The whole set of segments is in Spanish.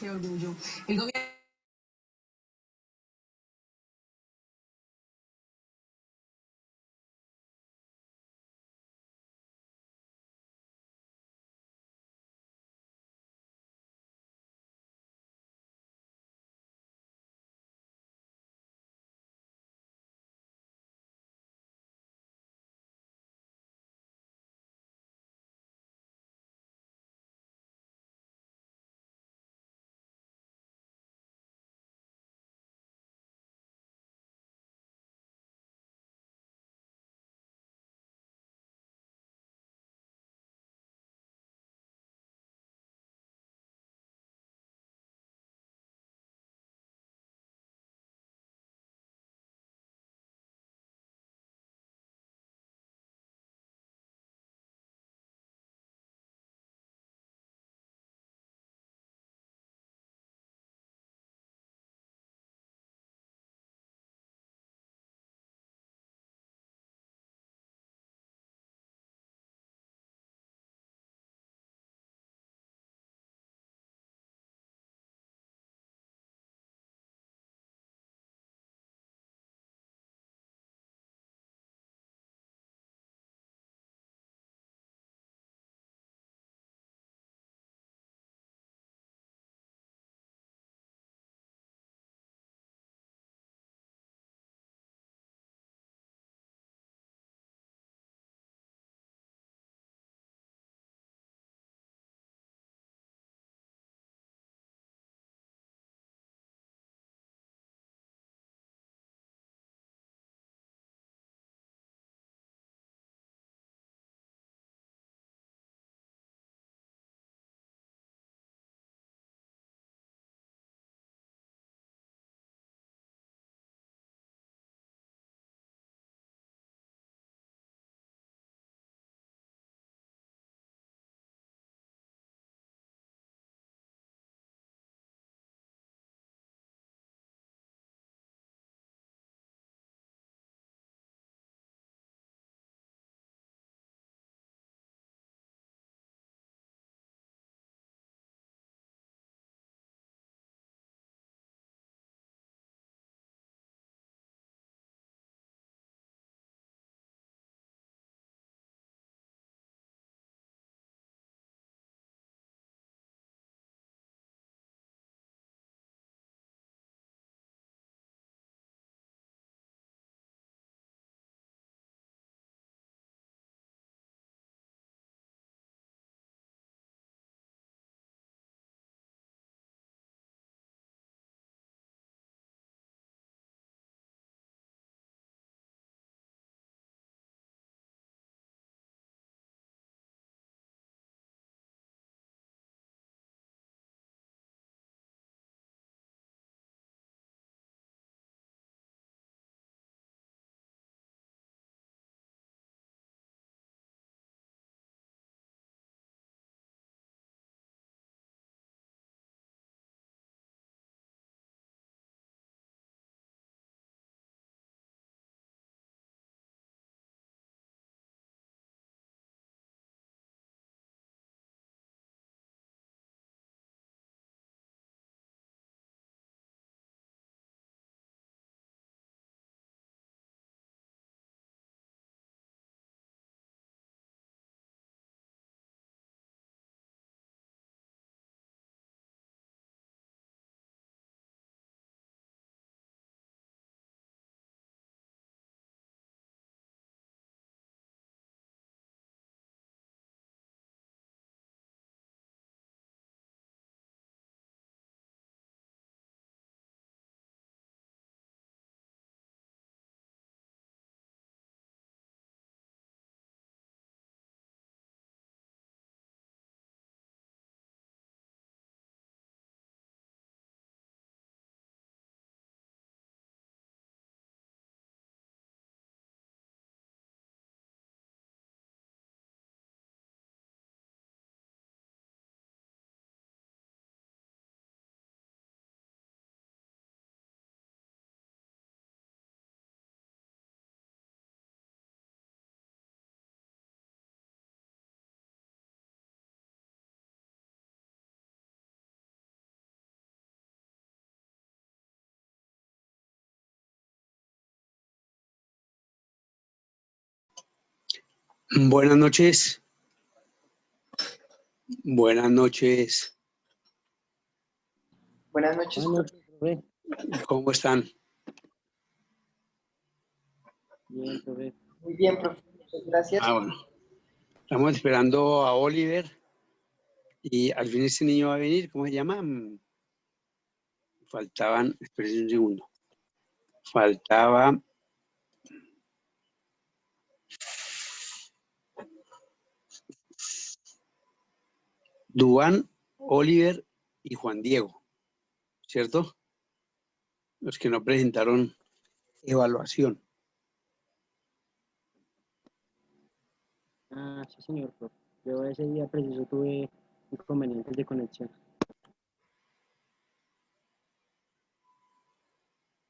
Qué orgullo. El gobierno Buenas noches. Buenas noches. Buenas noches, profe. ¿Cómo están? Bien, profe. Muy bien, profe. Muchas gracias. Bueno. Estamos esperando a Oliver y al fin este niño va a venir. ¿Cómo se llama? Faltaban, espérense un segundo. Faltaba Duván, Oliver y Juan Diego, ¿cierto? Los que no presentaron evaluación. Sí, señor, profe. Yo ese día preciso tuve inconvenientes de conexión.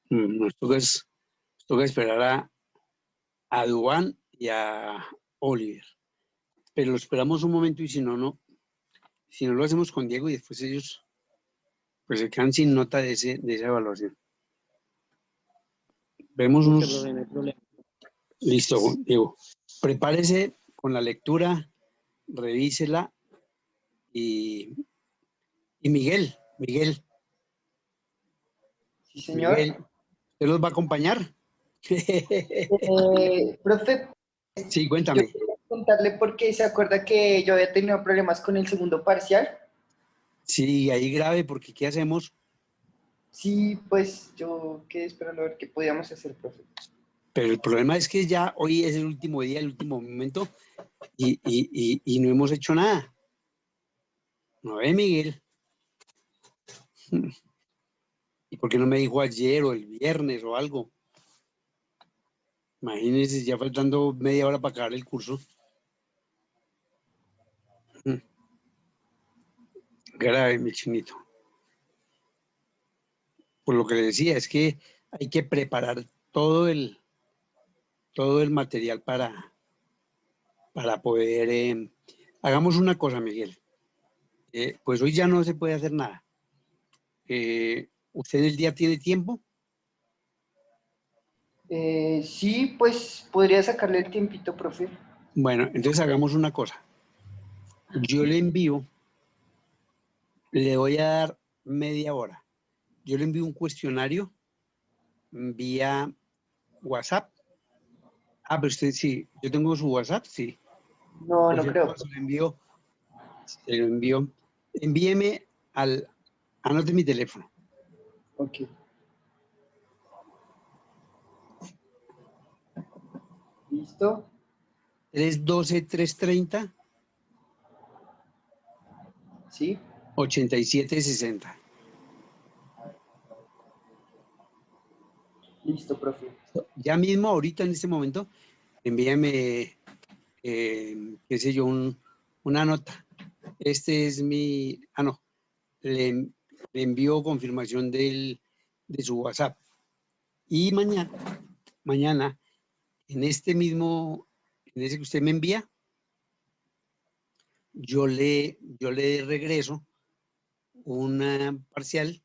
Nos toca esperar a Duván y a Oliver. Pero lo esperamos un momento y si no lo hacemos con Diego y después ellos pues se quedan sin nota de esa evaluación. Vemos Listo, unos... profe, no hay problema. Listo, Diego. Prepárese con la lectura, revísela y Miguel, Sí, señor. ¿usted los va a acompañar? Profe, Sí, yo cuéntame. quería contarle porque se acuerda que yo había tenido problemas con el segundo parcial. Sí, ahí grave, porque ¿qué hacemos? Sí, pues yo quedé esperando a ver qué podíamos hacer, profe. Pero el problema es que ya hoy es el último día, el último momento, y no hemos hecho nada. ¿No ve, Miguel? ¿Y por qué no me dijo ayer o el viernes o algo? Imagínense, ya faltando media hora para acabar el curso. Grave, mi chinito. Por lo que le decía, es que hay que preparar todo el material para poder... hagamos una cosa, Miguel. Pues hoy ya no se puede hacer nada. ¿Usted en el día tiene tiempo? Sí, pues podría sacarle el tiempito, profe. Bueno, entonces hagamos una cosa. Yo le voy a dar media hora. Yo le envío un cuestionario vía WhatsApp. Pero usted sí, yo tengo su WhatsApp, sí. No, no Perfecto, creo. se lo envío. Envíeme anote mi teléfono. Ok. ¿Listo? 312-330. Sí. 8760. Listo, profe. Ya mismo, ahorita en este momento, envíame, qué sé yo, una nota. Este es mi, no, le envío confirmación de su WhatsApp. Y mañana, en en ese que usted me envía, yo le regreso una parcial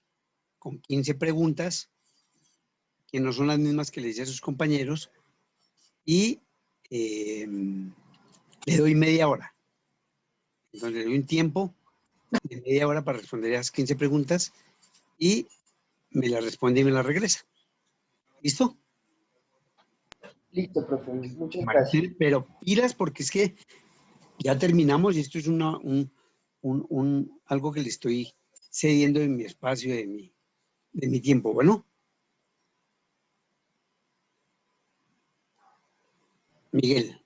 con 15 preguntas que no son las mismas que le hice a sus compañeros y le doy media hora. Entonces le doy un tiempo de media hora para responder esas 15 preguntas y me las responde y me las regresa. ¿Listo? Listo, profe. Muchas gracias. Pero pilas porque es que ya terminamos y esto es algo que le estoy cediendo en mi espacio, de mi tiempo. Bueno, Miguel.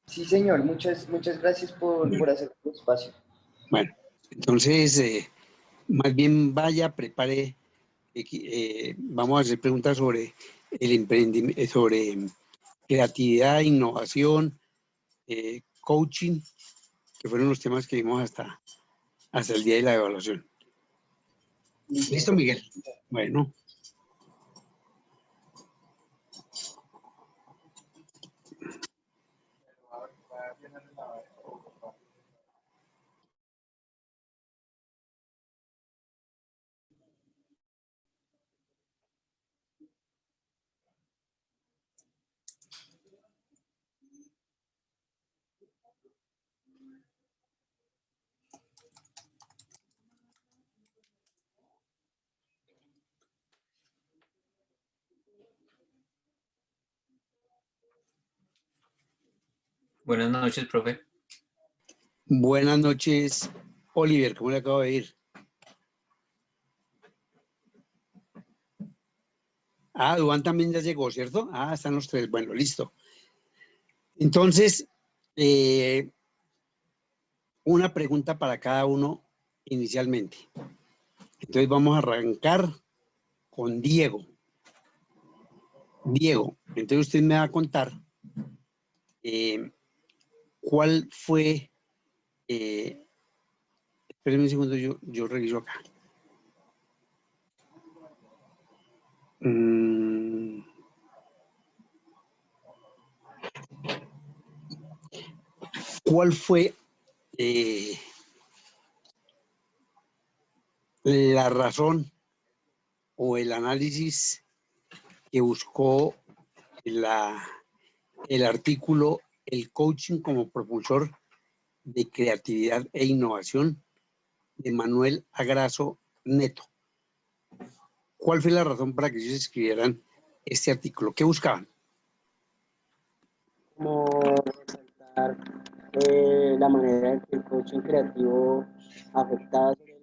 Sí, señor. Muchas gracias por hacer tu espacio. Bueno, entonces, más bien vaya, prepare, vamos a hacer preguntas sobre el emprendimiento, sobre creatividad, innovación, coaching, que fueron los temas que vimos hasta el día de la evaluación. Listo, ¿Listo, profe. Miguel? Bueno. Buenas noches, profe. Buenas noches, Oliver, ¿cómo le acabo de ir? Ah, Duan también ya llegó, ¿cierto? Ah, están los tres. Bueno, listo. Entonces, una pregunta para cada uno inicialmente. Entonces vamos a arrancar con Diego. Diego, entonces usted me va a contar cuál fue, espérenme un segundo, yo reviso acá. ¿Cuál fue la razón o el análisis que buscó el artículo El coaching como propulsor de creatividad e innovación de Manuel Agrazo Neto? ¿Cuál fue la razón para que ellos escribieran este artículo? ¿Qué buscaban? Como resaltar la manera en que el coaching creativo afectaba sobre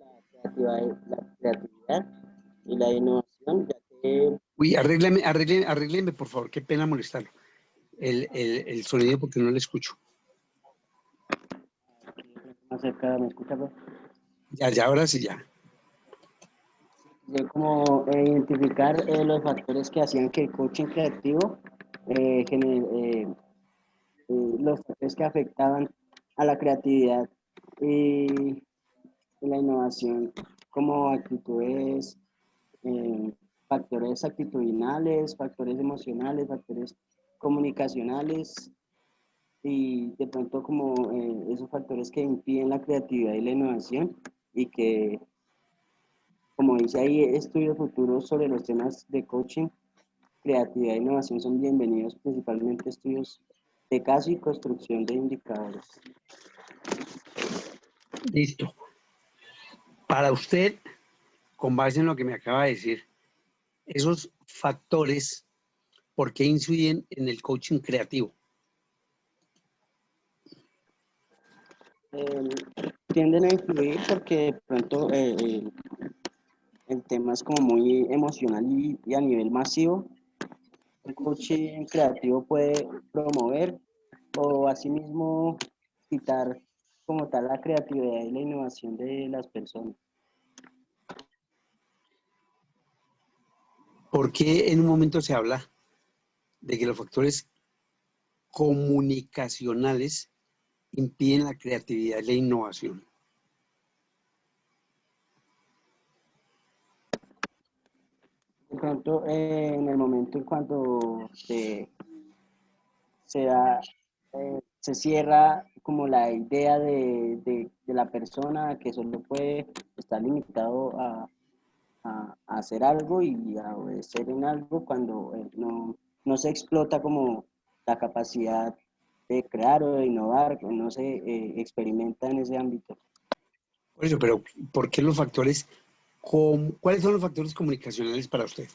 la creatividad y la innovación, ya que Uy, arrégleme, por favor, qué pena molestarlo. El sonido porque no le escucho. más cerca me escucha, pues, Ya, ahora sí, ya. de como identificar los factores que hacían que el coaching creativo los factores que afectaban a la creatividad y la innovación, como actitudes, eh, factores actitudinales, factores emocionales, factores comunicacionales y de pronto como esos factores que impiden la creatividad y la innovación y que, como dice ahí, estudios futuros sobre los temas de coaching, creatividad e innovación son bienvenidos, principalmente estudios de caso y construcción de indicadores. Listo. Para usted, con base en lo que me acaba de decir, esos factores, ¿por qué inciden en el coaching creativo? Tienden a influir porque de pronto el tema es como muy emocional y a nivel masivo. El coaching creativo puede promover o asimismo quitar como tal la creatividad y la innovación de las personas. ¿Por qué en un momento se habla de que los factores comunicacionales impiden la creatividad y la innovación? De pronto, en el momento en cuando se da, se cierra como la idea de la persona que solo puede estar limitado a hacer algo y a obedecer en algo cuando no se explota como la capacidad de crear o de innovar, no se experimenta en ese ámbito. Por eso, pero ¿por qué los factores, cuáles son los factores comunicacionales para usted?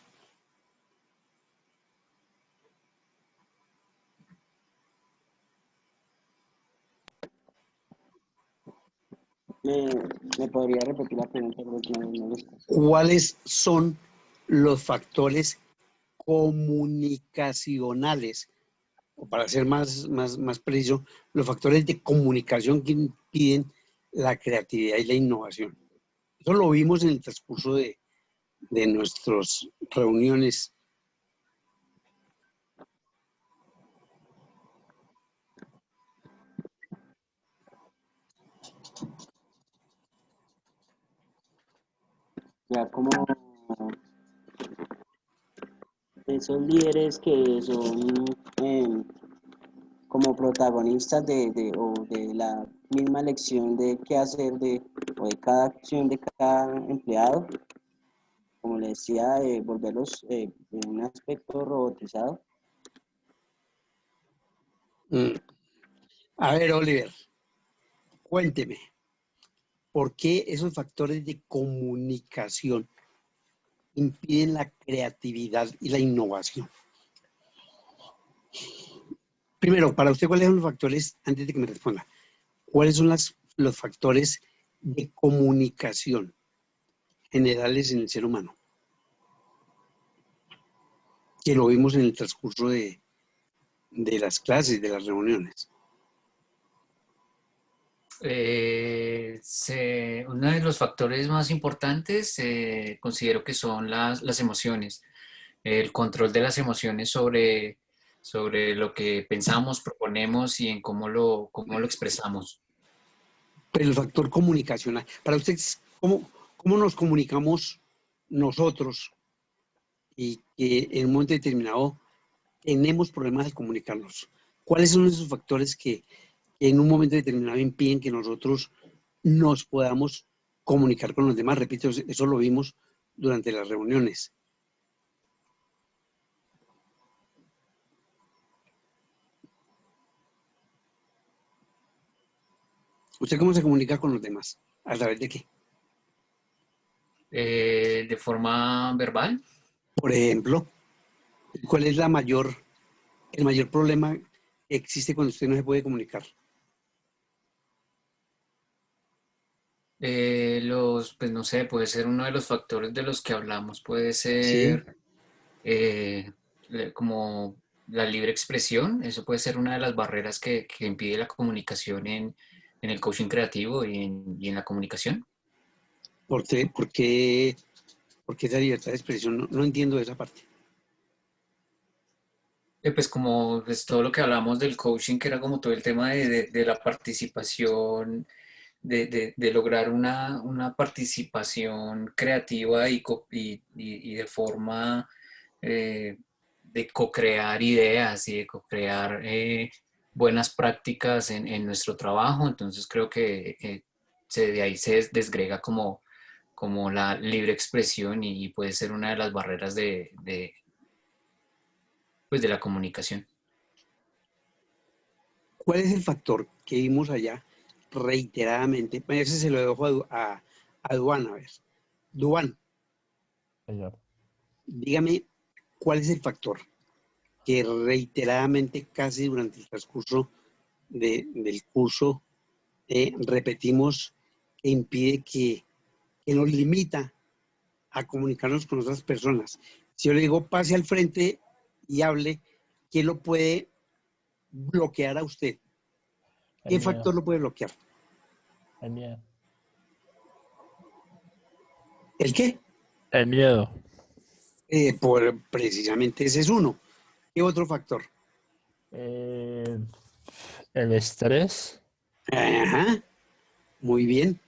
¿Me podría repetir la pregunta? Porque no lo escucho. ¿Cuáles son los factores comunicacionales, o para ser más preciso, los factores de comunicación que impiden la creatividad y la innovación? Eso lo vimos en el transcurso de nuestras reuniones. Ya como esos líderes que son como protagonistas de la misma lección de qué hacer o de cada acción de cada empleado, como le decía, de volverlos en un aspecto robotizado. A ver, Oliver, cuénteme, ¿por qué esos factores de comunicación impiden la creatividad y la innovación? Primero, para usted, ¿cuáles son los factores, antes de que me responda, cuáles son los factores de comunicación generales en el ser humano? Que lo vimos en el transcurso de las clases, de las reuniones. Uno de los factores más importantes considero que son las emociones, el control de las emociones sobre lo que pensamos, proponemos y en cómo lo expresamos. Pero el factor comunicacional, para ustedes, ¿cómo nos comunicamos nosotros y que en un momento determinado tenemos problemas al comunicarnos? ¿Cuáles son esos factores que en un momento determinado impiden que nosotros nos podamos comunicar con los demás? Repito, eso lo vimos durante las reuniones. ¿Usted cómo se comunica con los demás? ¿A través de qué? De forma verbal. Por ejemplo, ¿cuál es el mayor problema que existe cuando usted no se puede comunicar? Pues no sé, puede ser uno de los factores de los que hablamos, puede Sí, ser como la libre expresión, eso puede ser una de las barreras que impide la comunicación en el coaching creativo y en la comunicación. ¿por qué esa libertad de expresión? No entiendo esa parte. Pues como pues, todo lo que hablamos del coaching, que era como todo el tema de la participación, de lograr una participación creativa y de forma de co-crear ideas y de co-crear buenas prácticas en nuestro trabajo. Entonces creo que de ahí se desgrega como la libre expresión y puede ser una de las barreras pues de la comunicación. ¿Cuál es el factor que vimos allá reiteradamente? Bueno, ese se lo dejo a Duan, a ver. Duan, Señor. dígame, ¿cuál es el factor que reiteradamente, casi durante el transcurso del curso, repetimos que impide que nos limita a comunicarnos con otras personas? Si yo le digo, pase al frente y hable, ¿qué lo puede bloquear a usted? ¿Qué El factor miedo. lo puede bloquear? El miedo. ¿El qué? El miedo. Precisamente ese es uno. ¿Qué otro factor? Eh, el estrés. Ajá, muy bien.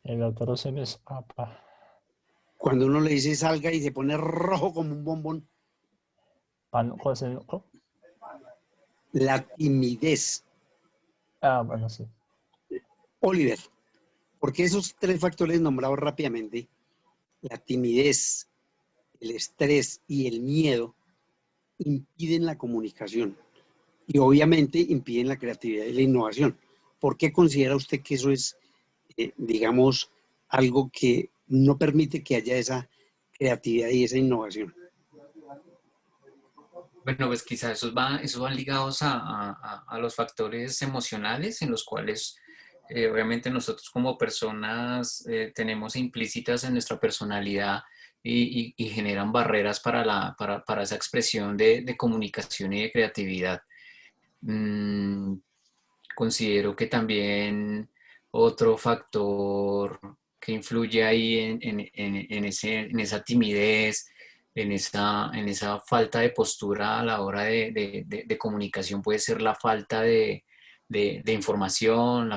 El otro se me escapa. Cuando uno le dice salga y se pone rojo como un bombón, ¿Cómo? la timidez. Ah, bueno, sí. Oliver, porque esos tres factores nombrados rápidamente, la timidez, el estrés y el miedo, impiden la comunicación y obviamente impiden la creatividad y la innovación. ¿Por qué considera usted que eso es, digamos, algo que no permite que haya esa creatividad y esa innovación? Bueno, pues quizás esos van ligados a los factores emocionales en los cuales obviamente nosotros como personas tenemos implícitas en nuestra personalidad y generan barreras para esa expresión de comunicación y de creatividad. Mm, Considero que también otro factor que influye ahí en esa timidez, en esa falta de postura a la hora de comunicación puede ser la falta de información,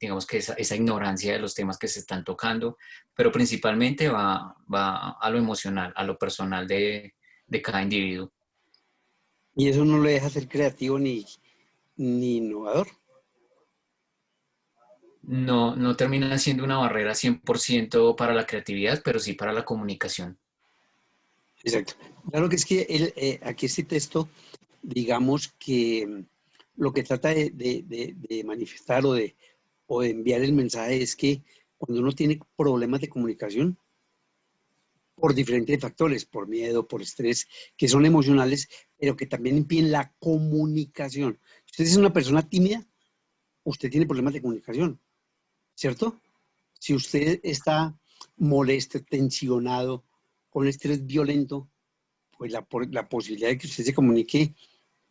digamos que esa ignorancia de los temas que se están tocando, pero principalmente va a lo emocional, a lo personal de cada individuo. Y eso no le deja ser creativo ni innovador. No termina siendo una barrera 100% para la creatividad, pero sí para la comunicación. Exacto. Claro que es que aquí este texto digamos que lo que trata de manifestar o de enviar el mensaje es que cuando uno tiene problemas de comunicación, por diferentes factores, por miedo, por estrés, que son emocionales, pero que también impiden la comunicación. Si usted es una persona tímida, usted tiene problemas de comunicación, ¿cierto? Si usted está molesto, tensionado, con estrés violento, pues la posibilidad de que usted se comunique,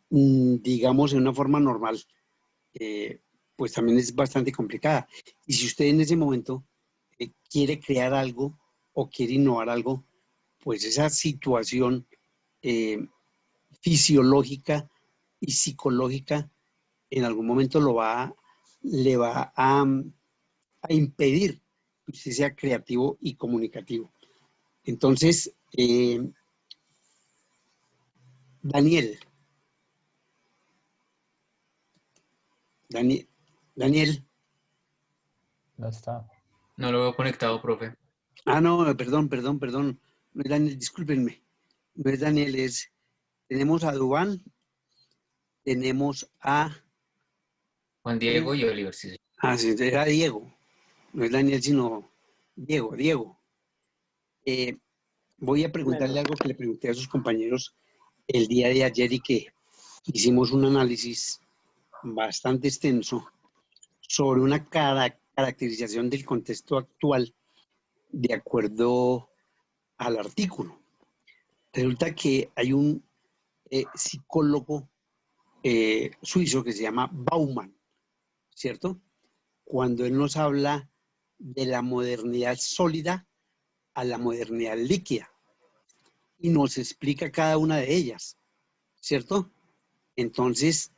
digamos, de una forma normal, pues también es bastante complicada. Y si usted en ese momento quiere crear algo o quiere innovar algo, pues esa situación eh, fisiológica y psicológica en algún momento le va a impedir que usted sea creativo y comunicativo. Entonces, Daniel, Daniel, Daniel, No está. No lo veo conectado, profe. no, perdón, no es Daniel, discúlpenme, no es Daniel, tenemos a Dubán, tenemos Juan Diego y Oliver, sí. sí, era Diego, no es Daniel, sino Diego. Voy a preguntarle algo que le pregunté a sus compañeros el día de ayer y que hicimos un análisis bastante extenso sobre una caracterización del contexto actual de acuerdo al artículo. Resulta que hay un psicólogo suizo que se llama Bauman, ¿cierto? Cuando él nos habla de la modernidad sólida a la modernidad líquida y nos explica cada una de ellas, ¿cierto? Entonces,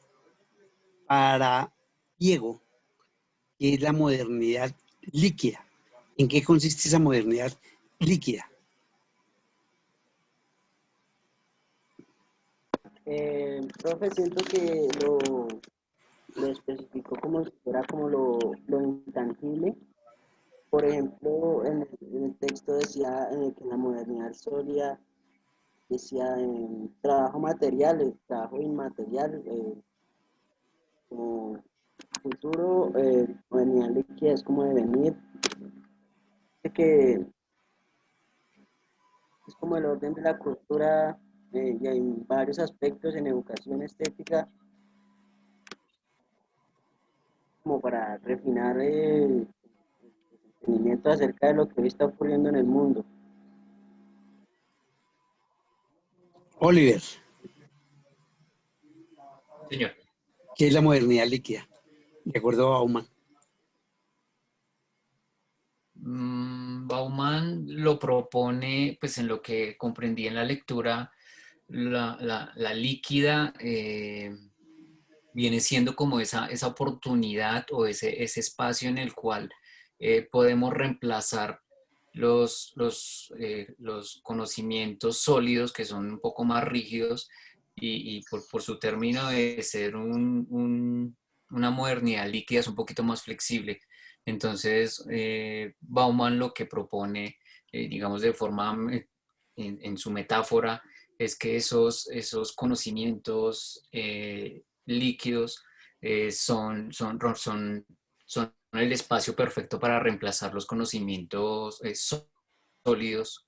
para Diego, ¿qué es la modernidad líquida? ¿En qué consiste esa modernidad líquida? Profe, siento que lo especificó como si fuera como lo intangible. Por ejemplo, en el texto decía que en la modernidad sólida decía trabajo material, trabajo inmaterial, como futuro, modernidad líquida es como devenir, que es como el orden de la cultura y hay varios aspectos en educación estética como para refinar el entendimiento acerca de lo que hoy está ocurriendo en el mundo. Oliver, Señor. ¿qué es la modernidad líquida? De acuerdo a Bauman. Bauman lo propone, pues en lo que comprendí en la lectura, la líquida viene siendo como esa oportunidad o ese espacio en el cual podemos reemplazar los conocimientos sólidos que son un poco más rígidos y por su término de ser una modernidad líquida es un poquito más flexible. Entonces, Bauman lo que propone, digamos de forma, en su metáfora, es que esos conocimientos líquidos son el espacio perfecto para reemplazar los conocimientos sólidos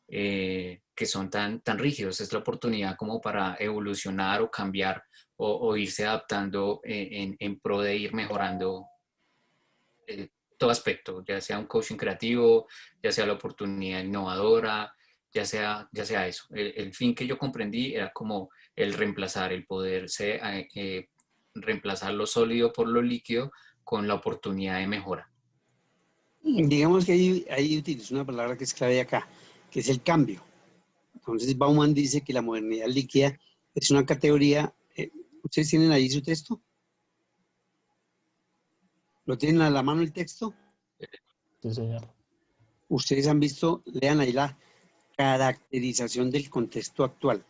que son tan rígidos. Es la oportunidad como para evolucionar o cambiar o irse adaptando en pro de ir mejorando todo aspecto, ya sea un coaching creativo, ya sea la oportunidad innovadora, ya sea eso. El fin que yo comprendí era como el reemplazar, el poderse reemplazar lo sólido por lo líquido con la oportunidad de mejora. Digamos que ahí utilizo una palabra que es clave acá, que es el cambio. Entonces, Bauman dice que la modernidad líquida es una categoría. ¿Ustedes tienen ahí su texto? ¿Lo tienen a la mano el texto? Sí, señor. Ustedes han visto, lean ahí la caracterización del contexto actual.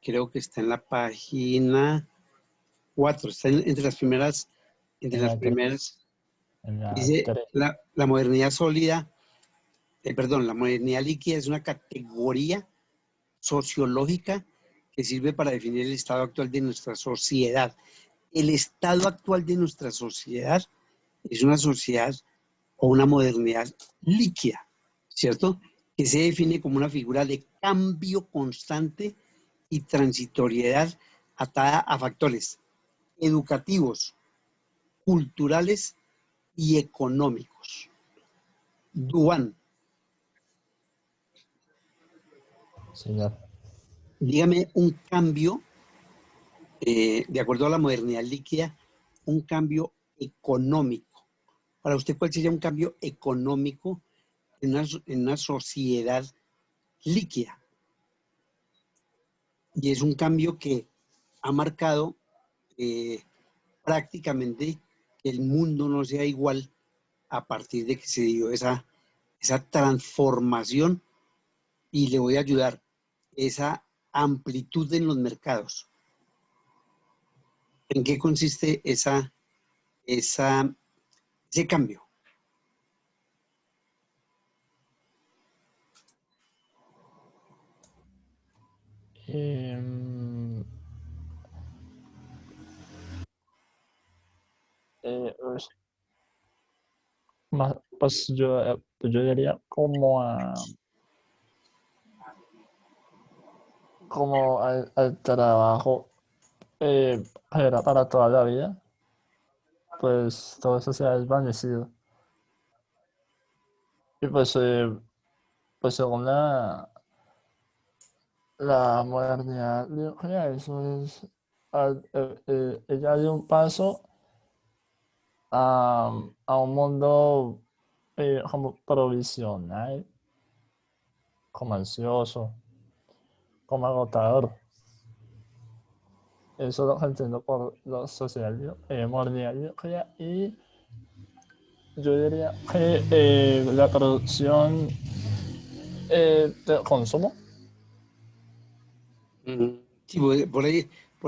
Creo que está en la página 4, está entre las primeras, En la dice 3. la modernidad sólida, la modernidad líquida es una categoría sociológica que sirve para definir el estado actual de nuestra sociedad. El estado actual de nuestra sociedad es una sociedad o una modernidad líquida, ¿cierto? Que se define como una figura de cambio constante y transitoriedad atada a factores educativos, culturales y económicos. Duván, Señor. dígame un cambio, de acuerdo a la modernidad líquida, un cambio económico. Para usted, ¿cuál sería un cambio económico en una sociedad líquida? Y es un cambio que ha marcado prácticamente que el mundo no sea igual a partir de que se dio esa transformación, y le voy a ayudar, esa amplitud en los mercados. ¿En qué consiste ese cambio? Em, pues, pues yo diría como al trabajo era para toda la vida, pues todo eso se ha desvanecido. Y pues según la modernidad, eso es, ella dio un paso a un mundo como provisional, como ansioso, como agotador. Eso lo entiendo por la sociedad modernidad y yo diría que la producción de consumo. Sí, por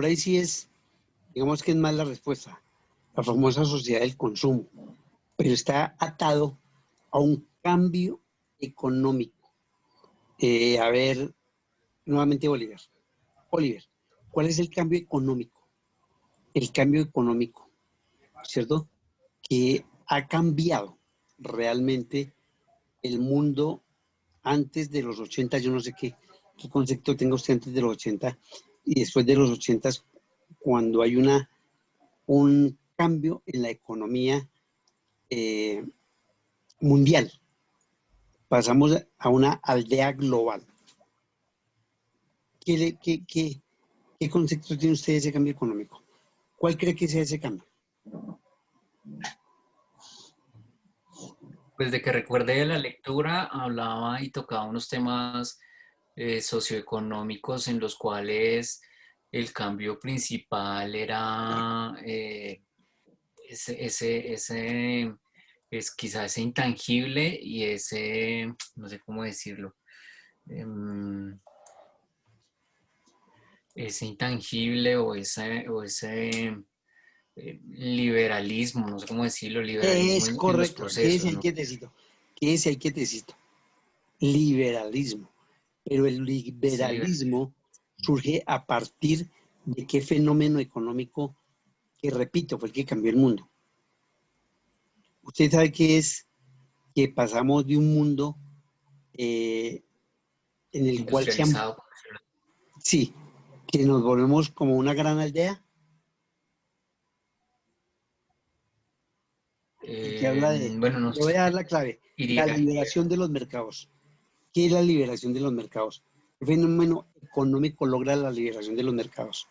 ahí sí es, digamos que es más la respuesta, la famosa sociedad del consumo, pero está atado a un cambio económico. A ver, nuevamente Oliver. Oliver, ¿cuál es el cambio económico? El cambio económico, ¿cierto? Que ha cambiado realmente el mundo antes de los 80, yo no sé qué concepto tenga usted antes de los 80 y después de los 80, cuando hay un cambio en la economía mundial. Pasamos a una aldea global. ¿Qué concepto tiene usted de ese cambio económico? ¿Cuál cree que sea ese cambio? Pues de que recuerde la lectura, hablaba y tocaba unos temas socioeconómicos en los cuales el cambio principal era es quizá ese intangible y ese, no sé cómo decirlo, ese intangible o ese liberalismo, no sé cómo decirlo, liberalismo Es en los correcto. procesos, ¿no? Quédese ahí quietecito. Liberalismo. Pero el Ese liberalismo. liberalismo surge a partir de qué fenómeno económico que, repito, fue el que cambió el mundo. Usted sabe que es que pasamos de un mundo en el cual Industrializado. sí, que nos volvemos como una gran aldea y que habla de, Bueno, no le voy a dar sé, la clave, la iría, liberación de los mercados. ¿Qué es la liberación de los mercados? ¿Qué fenómeno económico logra la liberación de los mercados?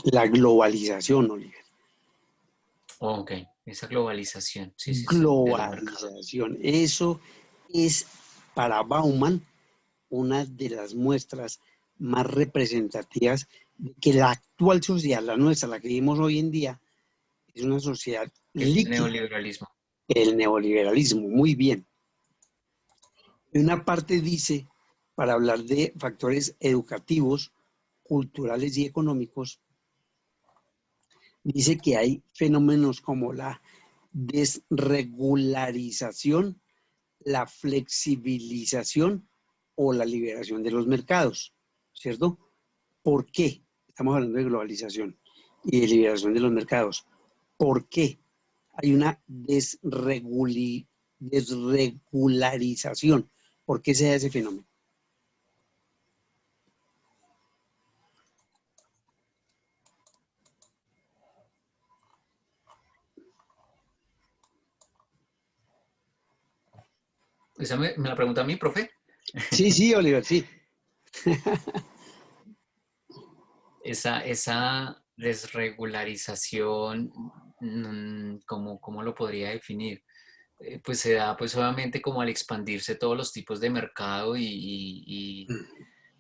La globalización, Oliver. ok, esa globalización, sí, de los mercados. Globalización. Eso es para Bauman una de las muestras más representativas de que la actual sociedad, la nuestra, la que vivimos hoy en día, es una sociedad Que es el líquida. neoliberalismo. El neoliberalismo, muy bien. Y una parte dice, para hablar de factores educativos, culturales y económicos, dice que hay fenómenos como la desregularización, la flexibilización o la liberación de los mercados, ¿cierto? ¿Por qué? Estamos hablando de globalización y de liberación de los mercados. ¿Por qué hay una desregularización? ¿Por qué se da ese fenómeno? Esa me la pregunta a mí, profe. Sí, Oliver, sí. Esa desregularización, ¿cómo lo podría definir? Pues se da pues obviamente como al expandirse todos los tipos de mercado y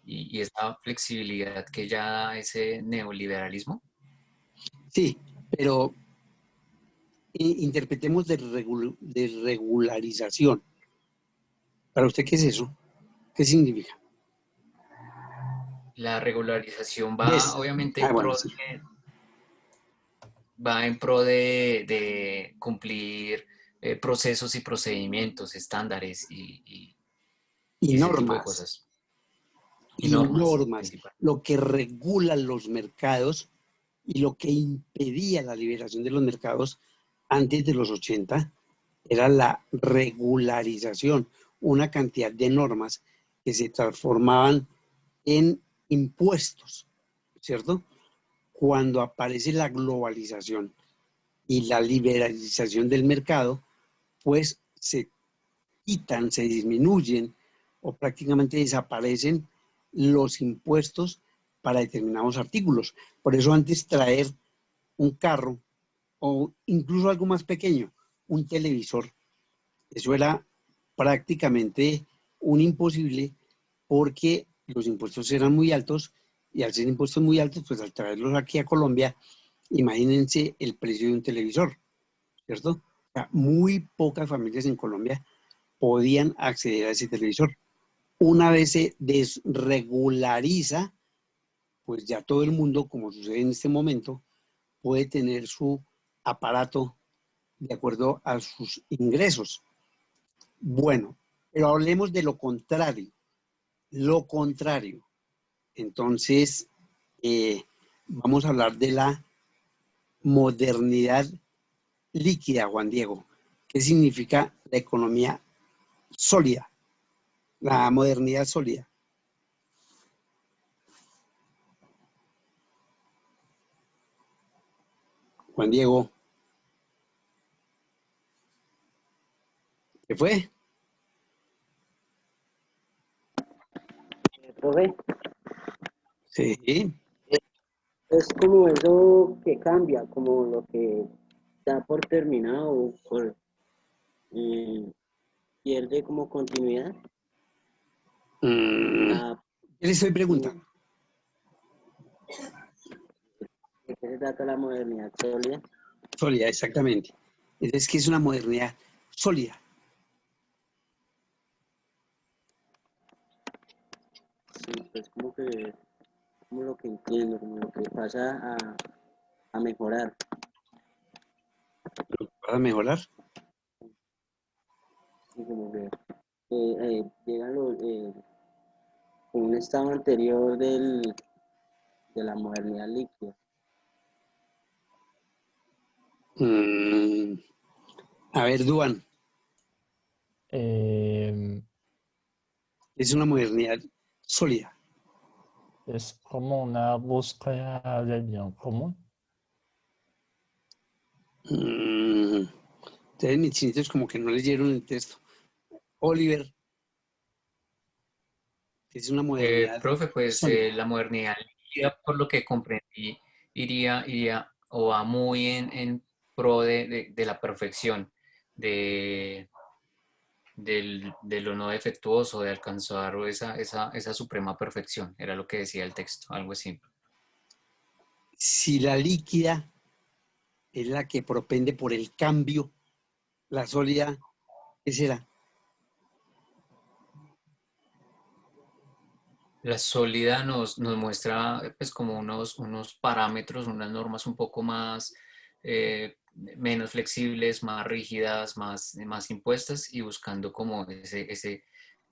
esa flexibilidad que ya da ese neoliberalismo. Sí, pero interpretemos desregularización. ¿Para usted qué es eso? ¿Qué significa? La regularización va obviamente en Bueno, pro sí. va en pro de cumplir procesos y procedimientos, estándares Y y ese tipo de normas. cosas. Y Y normas, normas. principal. Lo que regula los mercados y lo que impedía la liberación de los mercados antes de los 80 era la regularización, una cantidad de normas que se transformaban en impuestos, ¿cierto? Cuando aparece la globalización y la liberalización del mercado, pues se quitan, se disminuyen o prácticamente desaparecen los impuestos para determinados artículos. Por eso antes traer un carro o incluso algo más pequeño, un televisor, eso era prácticamente un imposible porque los impuestos eran muy altos y al ser impuestos muy altos, pues al traerlos aquí a Colombia, imagínense el precio de un televisor, ¿cierto? O sea, muy pocas familias en Colombia podían acceder a ese televisor. Una vez se desregulariza, pues ya todo el mundo, como sucede en este momento, puede tener su aparato de acuerdo a sus ingresos. Bueno, pero hablemos de lo contrario. Lo contrario. Entonces, vamos a hablar de la modernidad líquida, Juan Diego. ¿Qué significa la economía sólida? La modernidad sólida. Juan Diego, ¿qué fue? Profe, Sí. es como eso que cambia, como lo que da por terminado, eh, pierde como continuidad. La, ¿Qué le estoy preguntando? ¿De qué se trata la modernidad sólida? Sólida, exactamente. Es que es una modernidad sólida. Sí, pues como lo que entiendo, como lo que pasa a mejorar. ¿Para mejorar? Sí, como que llega un estado anterior de la modernidad líquida. A ver, Duan, Eh, es una modernidad sólida. es como una búsqueda del bien común. Ustedes, mis chinitos, como que no leyeron el texto. Oliver, es una modernidad Profe, pues sólida. la modernidad líquida, por lo que comprendí, iría o va muy en pro de la perfección, de, de lo no defectuoso, de alcanzar esa suprema perfección. Era lo que decía el texto, algo así. Si la líquida es la que propende por el cambio, la sólida, ¿qué será? La sólida nos muestra pues como unos parámetros, unas normas un poco más, menos flexibles, más rígidas, más impuestas y buscando como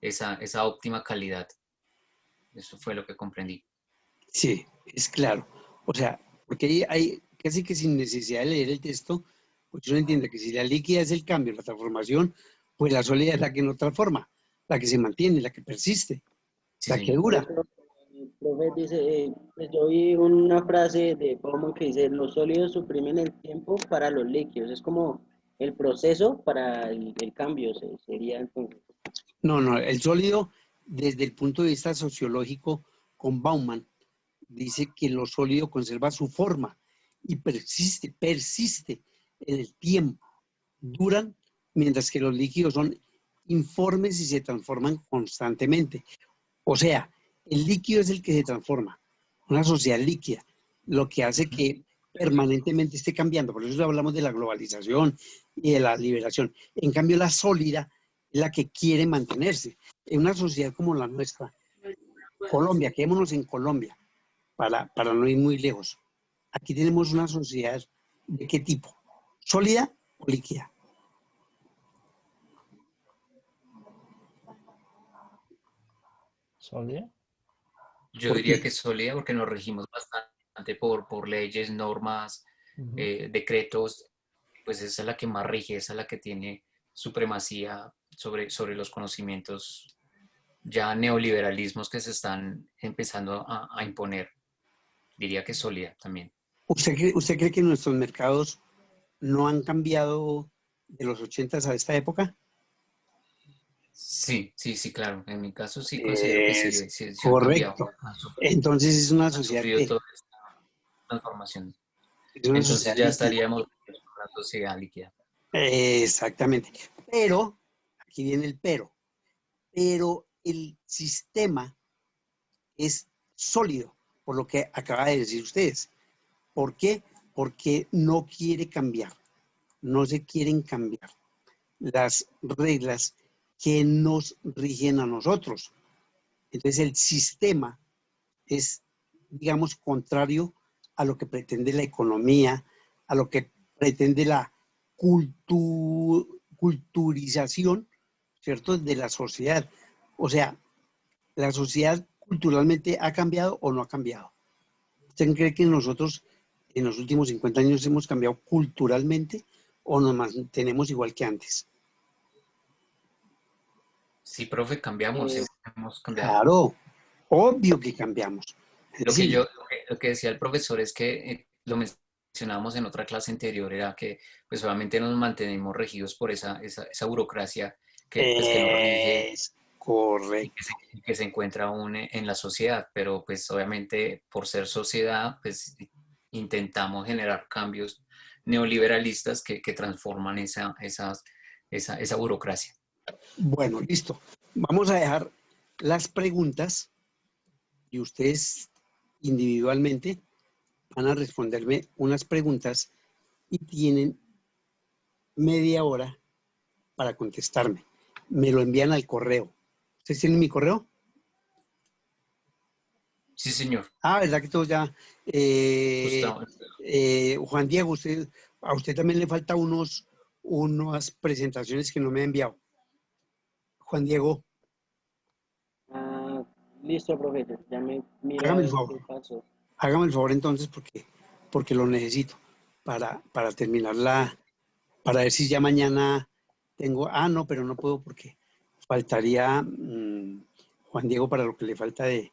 esa óptima calidad. Eso fue lo que comprendí. Sí, es claro. O sea, porque ahí hay casi que sin necesidad de leer el texto, pues uno entiende que si la líquida es el cambio, la transformación, pues la sólida es la que no transforma, la que se mantiene, la que persiste, Sí, la que señor. Por dura. eso el profe dice, pues yo vi una frase de Bauman que dice, los sólidos suprimen el tiempo para los líquidos. Es como el proceso para el cambio, sería entonces. No, no, el sólido, desde el punto de vista sociológico, con Bauman, dice que lo sólido conserva su forma y persiste en el tiempo, duran, mientras que los líquidos son informes y se transforman constantemente. O sea, el líquido es el que se transforma, una sociedad líquida, lo que hace que permanentemente esté cambiando. Por eso hablamos de la globalización y de la liberación. En cambio, la sólida es la que quiere mantenerse. En una sociedad como la nuestra, Colombia, quedémonos en Colombia, para no ir muy lejos. Aquí tenemos una sociedad ¿de qué tipo? ¿Sólida o líquida? ¿Solía? Yo ¿Por diría qué? que es sólida porque nos regimos bastante por leyes, normas, Ujú. decretos, pues esa es la que más rige, esa es la que tiene supremacía sobre los conocimientos ya neoliberalismos que se están empezando a imponer. Diría que es sólida también. ¿Usted cree que nuestros mercados no han cambiado de los 80 a esta época? Sí, sí, sí, claro. En mi caso sí considero que sí, Es sí han cambiado, correcto. Entonces han sufrido toda esta transformación. es una Entonces sociedad ya líquida. estaríamos en una sociedad líquida. Exactamente. Pero, aquí viene el pero el sistema es sólido, por lo que acaba de decir ustedes. ¿Por qué? Porque no quiere cambiar, no se quieren cambiar las reglas que nos rigen a nosotros. Entonces el sistema es, digamos, contrario a lo que pretende la economía, a lo que pretende la culturización, ¿cierto?, de la sociedad. O sea, la sociedad culturalmente ha cambiado o no ha cambiado. ¿Usted cree que nosotros en los últimos 50 años hemos cambiado culturalmente o nos mantenemos igual que antes? Sí, profe, cambiamos, Eh, hemos cambiado. Claro, obvio que cambiamos. Lo que Sí, lo que decía el profesor es que lo mencionábamos en otra clase anterior, era que pues obviamente nos mantenemos regidos por esa burocracia pues, que nos rige es correcto. y que se encuentra aún en la sociedad, pero pues obviamente por ser sociedad, pues intentamos generar cambios neoliberalistas que transforman esa burocracia. Bueno, listo. Vamos a dejar las preguntas y ustedes individualmente van a responderme unas preguntas y tienen media hora para contestarme. Me lo envían al correo. ¿Ustedes tienen mi correo? Sí, señor. Ah, ¿verdad que todos ya? Gustavo. Juan Diego, a usted también le falta unas presentaciones que no me ha enviado. Juan Diego, ah, listo, profe, ya me miro a hágame el ver favor. qué pasó. Hágame el favor entonces porque lo necesito para terminar para ver si ya mañana tengo, no, pero no puedo porque faltaría Juan Diego para lo que le falta de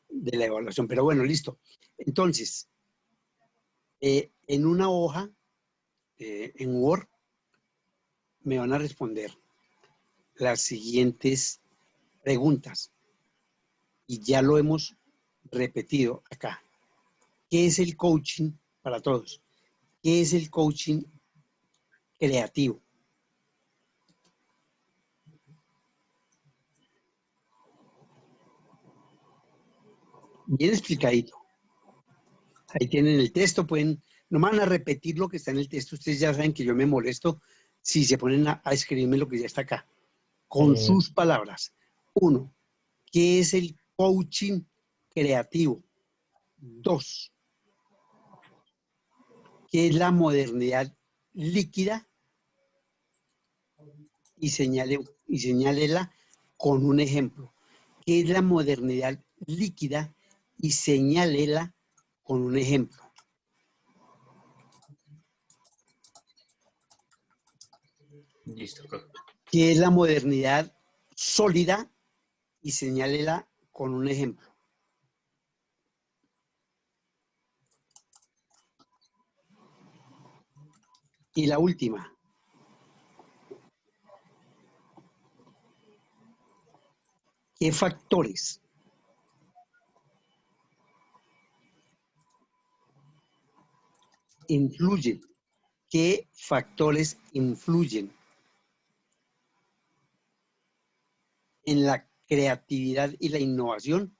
la evaluación. Pero bueno, listo. Entonces, en una hoja, en Word, me van a responder las siguientes preguntas y ya lo hemos repetido acá. ¿Qué es el coaching para todos? ¿Qué es el coaching creativo? Bien explicadito. Ahí tienen el texto, no van a repetir lo que está en el texto, ustedes ya saben que yo me molesto si se ponen a escribirme lo que ya está acá, con Eh, sus palabras. Uno, ¿qué es el coaching creativo? Dos, ¿qué es la modernidad líquida? Y señálela con un ejemplo. ¿Qué es la modernidad líquida? Y señálela con un ejemplo. Listo, profe. ¿Qué es la modernidad sólida? Y señálela con un ejemplo. Y la última. ¿Qué factores influyen? ¿Qué factores influyen en la creatividad y la innovación?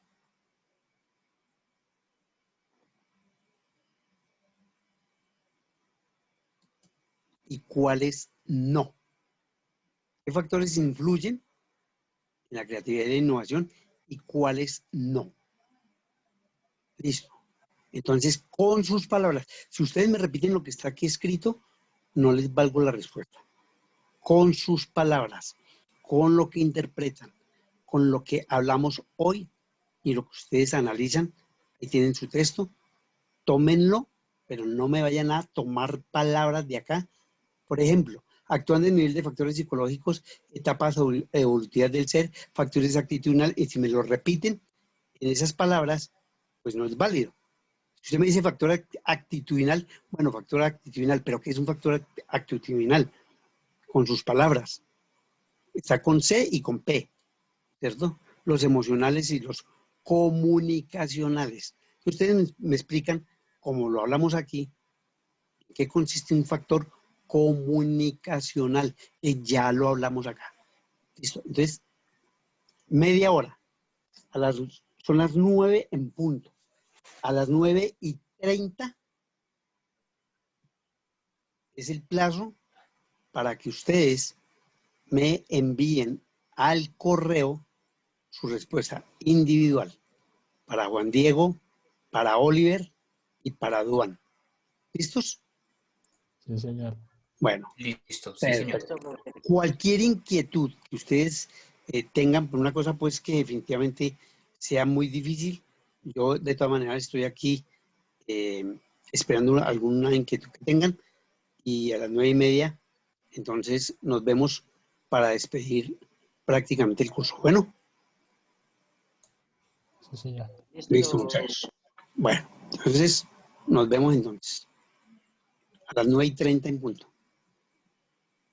¿Y cuáles no? ¿Qué factores influyen en la creatividad y la innovación y cuáles no? Listo. Entonces, con sus palabras, si ustedes me repiten lo que está aquí escrito, no les valgo la respuesta. Con sus palabras, con lo que interpretan, con lo que hablamos hoy y lo que ustedes analizan, ahí tienen su texto, tómenlo, pero no me vayan a tomar palabras de acá. Por ejemplo, actuando en nivel de factores psicológicos, etapas evolutivas del ser, factores actitudinales, y si me lo repiten en esas palabras, pues no es válido. Si usted me dice factor actitudinal, bueno, factor actitudinal, pero ¿qué es un factor actitudinal? Con sus palabras. Está con C y con P, ¿cierto? Los emocionales y los comunicacionales. Ustedes me explican, como lo hablamos aquí, en qué consiste un factor comunicacional, que ya lo hablamos acá. ¿Listo? Entonces, media hora. Son las 9 en punto. A las 9:30 es el plazo para que ustedes me envíen al correo su respuesta individual para Juan Diego, para Oliver y para Duan. ¿Listos? Sí, señor. Bueno, Listo, sí, señor. perfecto. Cualquier inquietud que ustedes tengan por una cosa pues que definitivamente sea muy difícil, yo de todas maneras estoy aquí esperando alguna inquietud que tengan y a las 9:30 entonces nos vemos para despedir prácticamente el curso. Bueno, Sí, señor. listo muchachos. Bueno, entonces nos vemos entonces a las 9:30 en punto.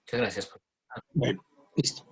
Muchas gracias, profe. Bueno, listo.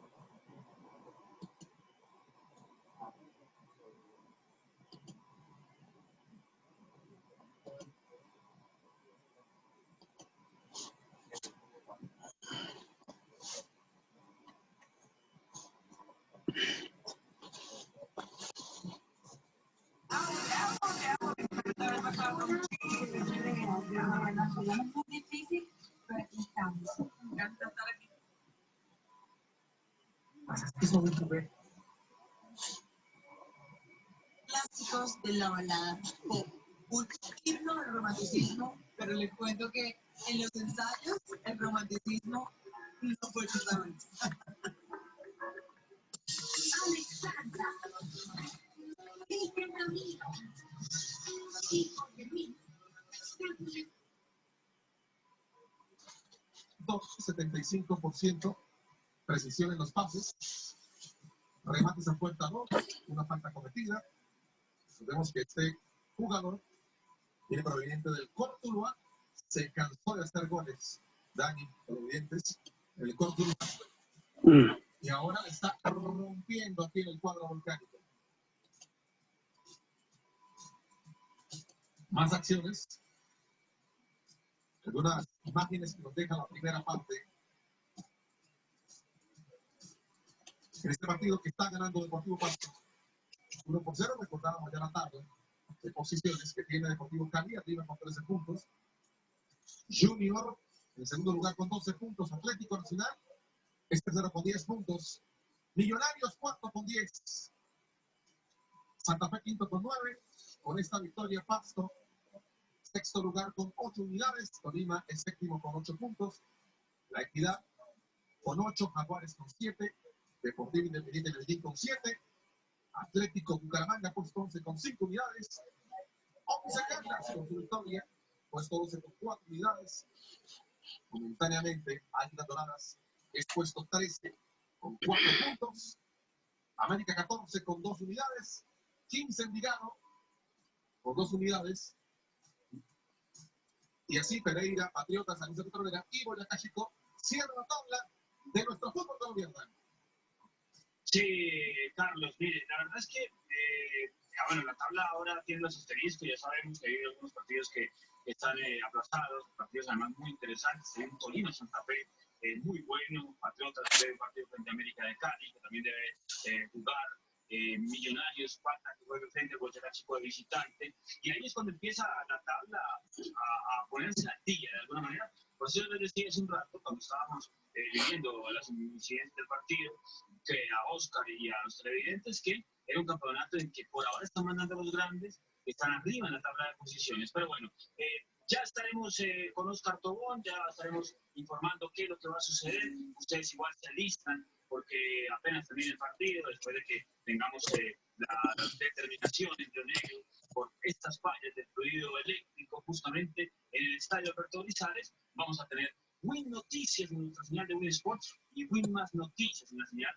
Clásicos de la balada pop, un himno del romanticismo, pero les cuento que en los ensayos el romanticismo no fue protagonista. Alexandra, .75% precisión en los pases, remates a puerta 2, una falta cometida. Vemos que este jugador viene proveniente del Cortuluá, se cansó de hacer goles, Dani, provenientes del Cortuluá, y ahora está rompiendo aquí en el cuadro volcánico. Más acciones. Algunas imágenes que nos deja la primera parte. En este partido que está ganando Deportivo Pasto 1-0, recordábamos ya la tarde de posiciones que tiene Deportivo Cali, arriba con 13 puntos. Junior en segundo lugar con 12 puntos. Atlético Nacional es tercero con 10 puntos. Millonarios cuarto con 10. Santa Fe quinto con 9. Con esta victoria Pasto sexto lugar con 8 unidades. Tolima es séptimo con 8 puntos. La Equidad con 8. Jaguares con 7. Deportivo Independiente Medellín con 7, Atlético Bucaramanga puesto 11 con 5 unidades, Once Caldas con su victoria puesto 12 con 4 unidades, momentáneamente Águilas Doradas es puesto 13 con 4 puntos, América 14 con 2 unidades, 15 Envigado con 2 unidades, y así Pereira, Patriotas, San Luis de Petrolera y Boyacá Chico cierra la tabla de nuestro fútbol colombiano. Sí, Carlos, mire, la verdad es que, bueno, la tabla ahora tiene los asteriscos, ya sabemos que hay algunos partidos que están aplazados, partidos además muy interesantes, hay un Tolima Santa Fe muy bueno, Patriotas debe un partido frente a América de Cali, que también debe jugar, Millonarios, falta que juegue frente a Boyacá Chico de visitante, y ahí es cuando empieza la tabla a ponerse la tilla de alguna manera. Por eso yo les decía hace un rato, cuando estábamos viviendo las incidencias del partido, que a Oscar y a los televidentes, que era un campeonato en que por ahora están mandando los grandes, que están arriba en la tabla de posiciones. Pero bueno, ya estaremos con Oscar Tobón, ya estaremos informando qué es lo que va a suceder. Ustedes igual se alistan, porque apenas termine el partido, después de que tengamos la determinación en Río Negro por estas fallas del fluido eléctrico justamente en el estadio Alberto Grisales, vamos a tener Win Noticias en nuestra señal de Win Sports y Win Más Noticias en la señal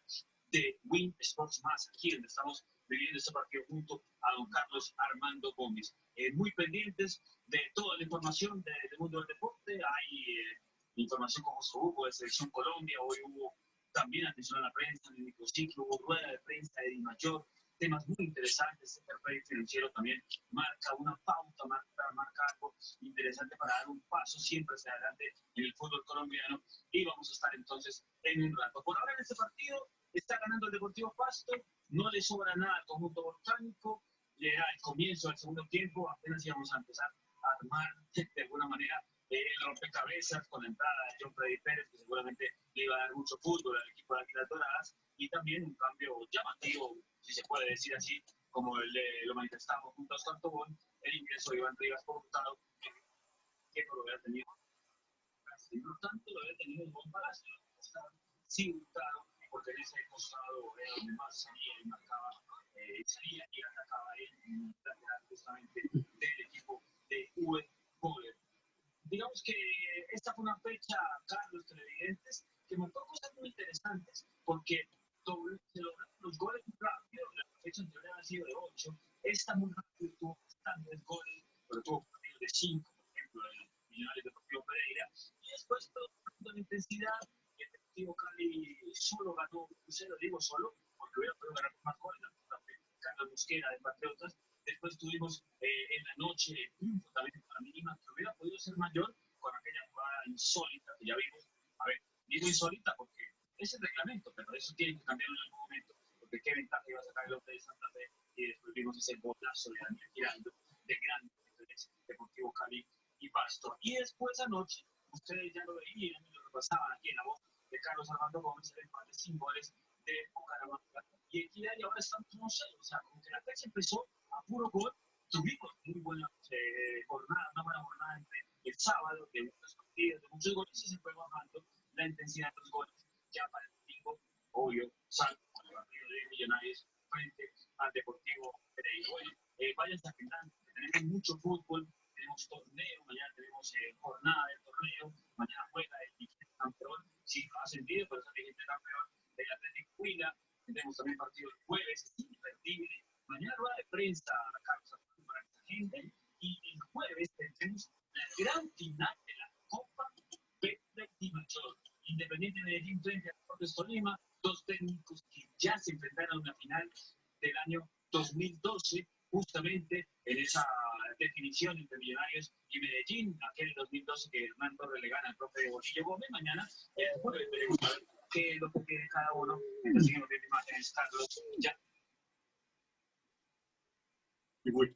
de Win Sports Más, aquí donde estamos viviendo este partido junto a don Carlos Armando Gómez. Muy pendientes de toda la información del mundo del deporte. Hay información como hubo de Selección Colombia, hoy hubo también atención a la prensa, en el microciclo, hubo rueda de prensa de Di Mayor, temas muy interesantes. El fair financiero también marca una pauta, marca algo interesante para dar un paso siempre hacia adelante en el fútbol colombiano, y vamos a estar entonces en un rato. Por ahora en este partido está ganando el Deportivo Pasto, no le sobra nada al conjunto volcánico, le da el comienzo del segundo tiempo, apenas íbamos a empezar a armar de alguna manera el rompecabezas con la entrada de John Freddy Pérez, que seguramente le iba a dar mucho fútbol al equipo de Águilas Doradas, y también un cambio llamativo, si se puede decir así, como lo manifestamos junto a Oscar Tobón, el ingreso de Iván Rivas por Hurtado, que no lo había tenido, no tanto lo había tenido en buen Palacio, sí Hurtado, porque en ese costado era donde más salía y marcaba, salía y atacaba él, justamente del equipo de UE Power. Digamos que esta fue una fecha, Carlos, televidentes, que marcó cosas muy interesantes, porque se lograron los goles muy rápido. La fecha anterior había sido de 8, esta muy rápido tuvo bastantes goles, pero tuvo partidos de 5, por ejemplo, el Millonarios Deportivo Pereira, y después todo con intensidad. El Deportivo Cali solo ganó 1-0, digo solo, porque hubiera podido ganar más goles, la Carlos Mosquera de Patriotas. Después tuvimos en la noche el triunfo también con la mínima, que hubiera podido ser mayor con aquella jugada insólita que ya vimos. A ver, digo insólita porque es el reglamento, pero eso tiene que cambiar en algún momento, porque qué ventaja iba a sacar el hombre de Santa Fe, y después vimos ese botazo de Daniel Giraldo, de gran Deportivo Cali y Pasto. Y después anoche, ustedes ya lo veían y lo repasaban aquí en la voz de Carlos Armando Gómez, el empate sin goles de Bucaramanga y Equidad, y ahora están 1-0, o sea, como que la fecha empezó a puro gol. Tuvimos muy buena jornada, una buena jornada entre el sábado, de muchos partidos, de muchos goles, y se fue bajando la intensidad de los goles. Ya para el domingo, obvio, salvo con el partido de Millonarios frente al Deportivo Pereira. Bueno, vayan agendando, tenemos mucho fútbol, tenemos torneo, mañana tenemos jornada de torneo, mañana juega el vigente campeón, sí, no ha sentido, pero es el vigente campeón del Atlético Huila. Tenemos también partido el jueves, imperdible. Mañana rueda de prensa, Carlos, para esta gente, y el jueves tendremos la gran final de la Copa Betplay Di Mayor. Independiente Medellín frente a Deportes Tolima, dos técnicos que ya se enfrentaron a una final del año 2012, justamente en esa definición entre Millonarios y Medellín, aquel 2012 que Hernán Torres le gana al profe Bolillo Gómez. Mañana el jueves veremos a ver qué es lo que tiene cada uno. Mientras sigamos viendo imágenes, Carlos, ya. Y voy.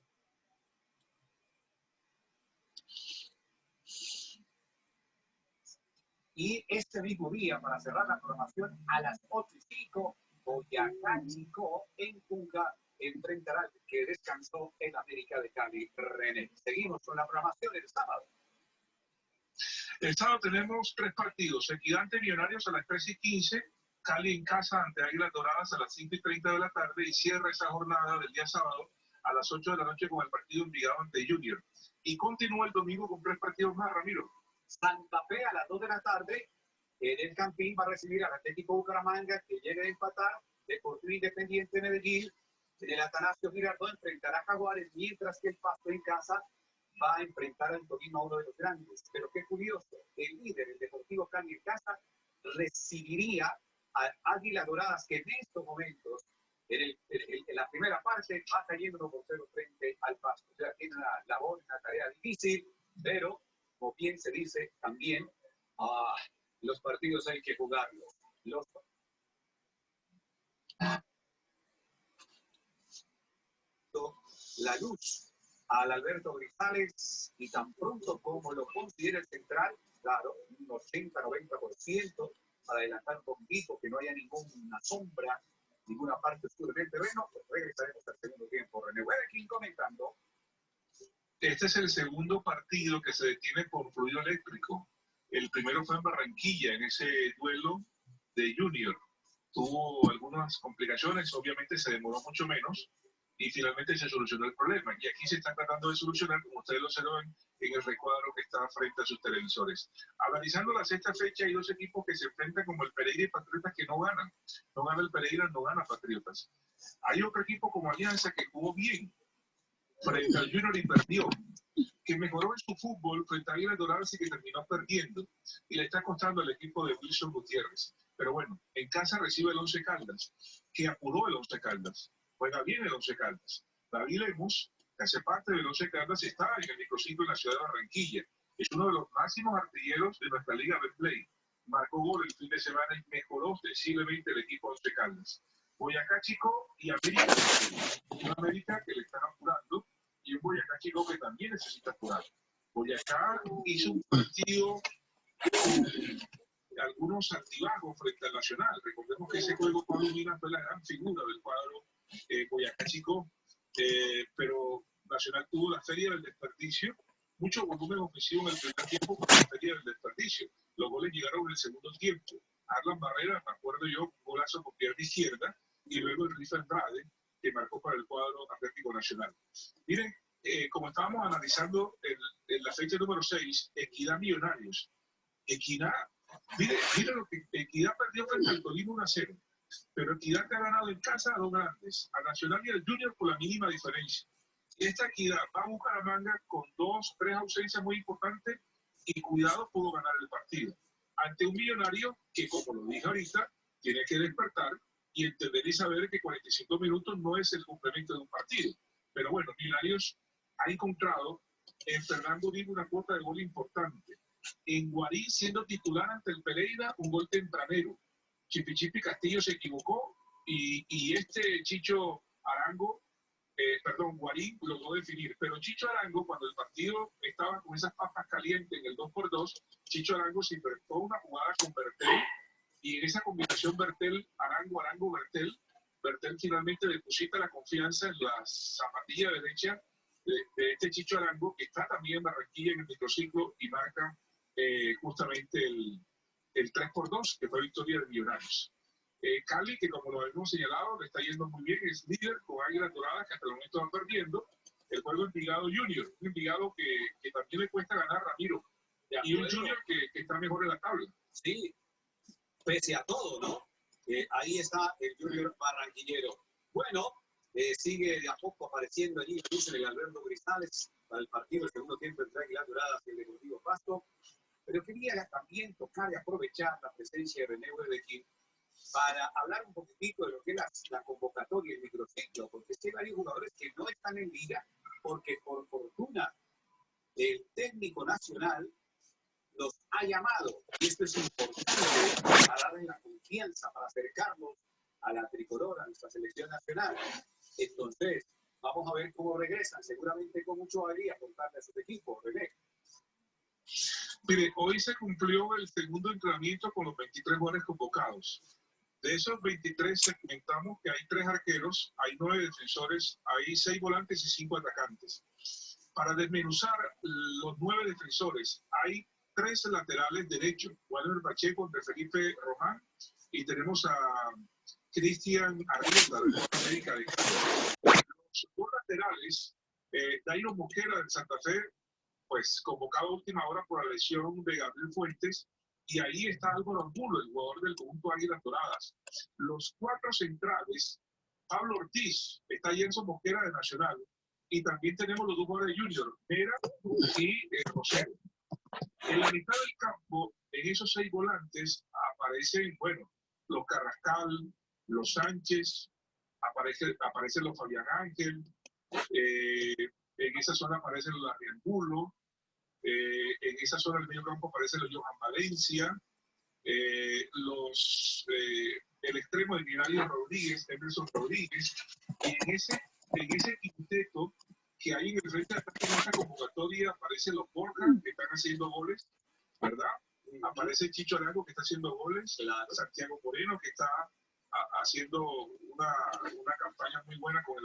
Y este mismo día, para cerrar la programación, a las 8:05, Boyacá Chico en Tunja enfrentará al que descansó en América de Cali, René. Seguimos con la programación el sábado. El sábado tenemos 3 partidos. Equidad ante Millonarios a las 3:15, Cali en casa ante Águilas Doradas a las 5:30 de la tarde y cierra esa jornada del día sábado a las 8 de la noche con el partido Envigado ante Junior. Y continúa el domingo con 3 partidos más, Ramiro. Santa Fe a las 2 de la tarde en el Campín va a recibir al Atlético Bucaramanga, que llega a empatar. Deportivo Independiente de Medellín en el Atanasio Girardot enfrentará a Jaguares, mientras que el Pasto en casa va a enfrentar al Tolima, uno de los grandes. Pero qué curioso, el líder, el Deportivo Cali en casa, recibiría a Águilas Doradas, que en estos momentos, en la primera parte, va cayendo 1-0 frente al Pasto. O sea, tiene una labor, una tarea difícil, pero, como bien se dice, también los partidos hay que jugarlos. La luz al Alberto Grisales y tan pronto como lo considera el central, claro, un 80-90% para adelantar un poquito, que no haya ninguna sombra, ninguna parte oscura del terreno, pues regresaremos al segundo tiempo. René Wedekin comentando. Este es el segundo partido que se detiene por fluido eléctrico. El primero fue en Barranquilla, en ese duelo de Junior. Tuvo algunas complicaciones, obviamente se demoró mucho menos, y finalmente se solucionó el problema. Y aquí se está tratando de solucionar, como ustedes lo observan en el recuadro que está frente a sus televisores. Analizando la sexta fecha, hay 2 equipos que se enfrentan, como el Pereira y Patriotas, que no ganan. No gana el Pereira, no gana Patriotas. Hay otro equipo como Alianza que jugó bien frente al Junior y perdió, que mejoró en su fútbol frente a Águilas Doradas y que terminó perdiendo. Y le está costando al equipo de Wilson Gutiérrez. Pero bueno, en casa recibe el Once Caldas, que apuró el Once Caldas. Juega bien el Once Caldas. David Lemus, que hace parte del Once Caldas, está en el microciclo en la ciudad de Barranquilla. Es uno de los máximos artilleros de nuestra liga Betplay. Marcó gol el fin de semana y mejoró sensiblemente el equipo Once Caldas. Boyacá Chico y América. Una América que le están apurando y un Boyacá Chico que también necesita apurar. Boyacá hizo un partido con algunos altibajos frente al Nacional. Recordemos que ese juego Pablo Mina fue la gran figura del cuadro Boyacá Chico, pero Nacional tuvo la feria del desperdicio, mucho volumen ofensivo en el primer tiempo con la feria del desperdicio. Los goles llegaron en el segundo tiempo. Arlan Barrera, me acuerdo yo, un golazo con pierna izquierda, y luego el Rifa Andrade, que marcó para el cuadro Atlético Nacional. Miren, como estábamos analizando en la fecha número 6, Equidad Millonarios. Equidad, mire lo que Equidad perdió frente al Tolima 1-0. Pero Equidad te ha ganado en casa a 2 grandes, a Nacional y al Junior por la mínima diferencia. Y esta Equidad va a Bucaramanga con 2-3 ausencias muy importantes y cuidado, pudo ganar el partido. Ante un Millonario que, como lo dije ahorita, tiene que despertar y entender y saber que 45 minutos no es el complemento de un partido. Pero bueno, Millonarios ha encontrado en Fernando Uribe una cuota de gol importante. En Guarín, siendo titular ante el Pereira, un gol tempranero. Chipi Castillo se equivocó y este Chicho Arango, Guarín logró definir. Pero Chicho Arango, cuando el partido estaba con esas papas calientes en el 2x2, Chicho Arango se inventó una jugada con Bertel y en esa combinación Bertel finalmente deposita la confianza en la zapatilla derecha de este Chicho Arango, que está también en Barranquilla en el microciclo y marca justamente el 3x2, que fue victoria de Millonarios. Cali, que como lo hemos señalado, le está yendo muy bien, es líder con Águilas Doradas, que hasta el momento van perdiendo. El juego Envigado Junior, un Envigado que también le cuesta ganar, Ramiro, y un Junior que está mejor en la tabla. Sí, pese a todo, ¿no? Ahí está el Junior barranquillero. Bueno, sigue de a poco apareciendo allí, dice el Alberto Grisales, para el partido, el segundo tiempo entre Águilas Doradas y el Deportivo Pasto. Pero quería también tocar y aprovechar la presencia de René Wedekin para hablar un poquitito de lo que es la convocatoria y el microciclo, porque hay varios jugadores que no están en liga, porque por fortuna el técnico nacional los ha llamado, y esto es importante para darles la confianza, para acercarnos a la tricolor, a nuestra selección nacional. Entonces, vamos a ver cómo regresan, seguramente con mucho alegría aportarle a sus equipos, René. Mire, hoy se cumplió el segundo entrenamiento con los 23 jugadores convocados. De esos 23 segmentamos que hay 3 arqueros, hay 9 defensores, hay 6 volantes y 5 atacantes. Para desmenuzar los 9 defensores, hay 3 laterales derechos, Walter Pacheco, de Felipe Román, y tenemos a Cristian Arrieta de Copa América de Cali. Los dos laterales, Dairo Mosquera de Santa Fe, pues convocado a última hora por la lesión de Gabriel Fuentes, y ahí está Álvaro Angulo, el jugador del conjunto Águilas Doradas. Los cuatro centrales, Pablo Ortiz, está Jenson Mosquera de Nacional, y también tenemos los dos jugadores de Junior, Mera y Rosero. En la mitad del campo, en esos 6 volantes, aparecen, bueno, los Carrascal, los Sánchez, aparecen los Fabián Ángel, en esa zona aparecen los Arriangulo, en esa zona del medio campo aparecen los Johan Valencia, el extremo de Miguel Rodríguez, Emerson Rodríguez, y en ese quinteto que hay en el frente de ataque en esta convocatoria aparecen los Borja, que están haciendo goles, ¿verdad? Aparece Chicho Arango, que está haciendo goles, Santiago Moreno, que está haciendo una campaña muy buena con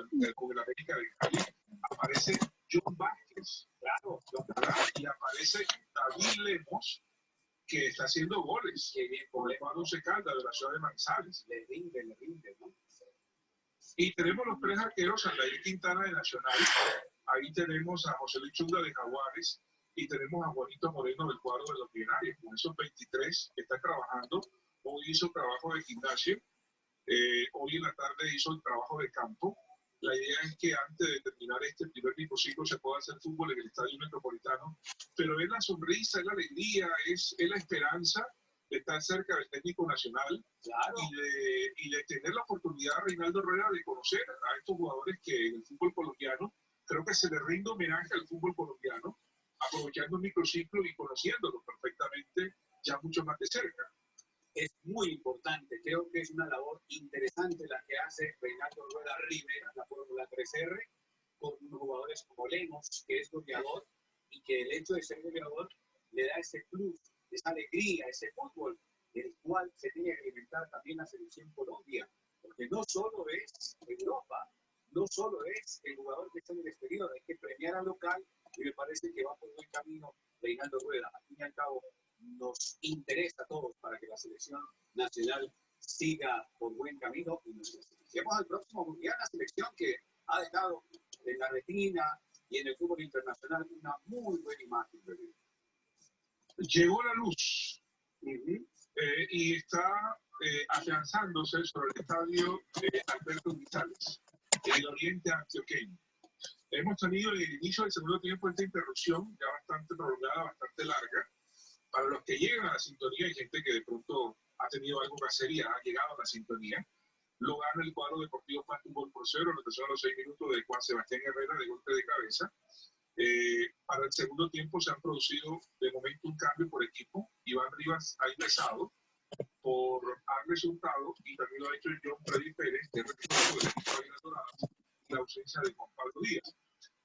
el América de Cali. Aparece John Vázquez, claro, ¿verdad? Y aparece David Lemos, que está haciendo goles con el Juan Once Caldas de la ciudad de Manizales. Le rinde, ¿no? Y tenemos los 3 arqueros, Aldair Quintana de Nacional, ahí tenemos a José Luis Chunga de Jaguares, y tenemos a Juanito Moreno del cuadro de los Millonarios. Con esos 23 que están trabajando, hoy hizo trabajo de gimnasio, hoy en la tarde hizo el trabajo de campo. La idea es que antes de terminar este primer ciclo se pueda hacer fútbol en el Estadio Metropolitano, pero es la sonrisa, es la alegría, es la esperanza de estar cerca del técnico nacional, claro, y de tener la oportunidad, Reinaldo Rueda, de conocer a estos jugadores que en el fútbol colombiano, creo que se le rinde homenaje al fútbol colombiano, aprovechando un microciclo y conociéndolo perfectamente ya mucho más de cerca. Es muy importante, creo que es una labor interesante la que hace Reinaldo Rueda Rivera, la Fórmula 3R, con unos jugadores como Lemos, que es goleador, y que el hecho de ser goleador le da ese plus, esa alegría, ese fútbol, del cual se tiene que alimentar también la selección Colombia, porque no solo es Europa, no solo es el jugador que está en el exterior, hay que premiar al local, y me parece que va por buen camino Reinaldo Rueda. Al fin y al cabo, nos interesa a todos para que la selección nacional siga por buen camino y nos clasifiquemos al próximo mundial, la selección que ha dejado en la retina y en el fútbol internacional una muy buena imagen. Llegó la luz y está afianzándose sobre el estadio Alberto Grisales, en el oriente antioqueño. Hemos tenido en el inicio del segundo tiempo esta interrupción ya bastante prolongada, bastante larga. Para los que llegan a la sintonía, hay gente que de pronto ha tenido algo que hacer y ha llegado a la sintonía. Lo gana el cuadro Deportivo Pasto 1-0, lo que son los 6 minutos de Juan Sebastián Herrera de golpe de cabeza. Para el segundo tiempo se han producido de momento un cambio por equipo. Iván Rivas ha ingresado por Arles Hurtado y también lo ha hecho John Freddy Pérez, de representante del equipo de Águilas Doradas, y la ausencia de Juan Pablo Díaz.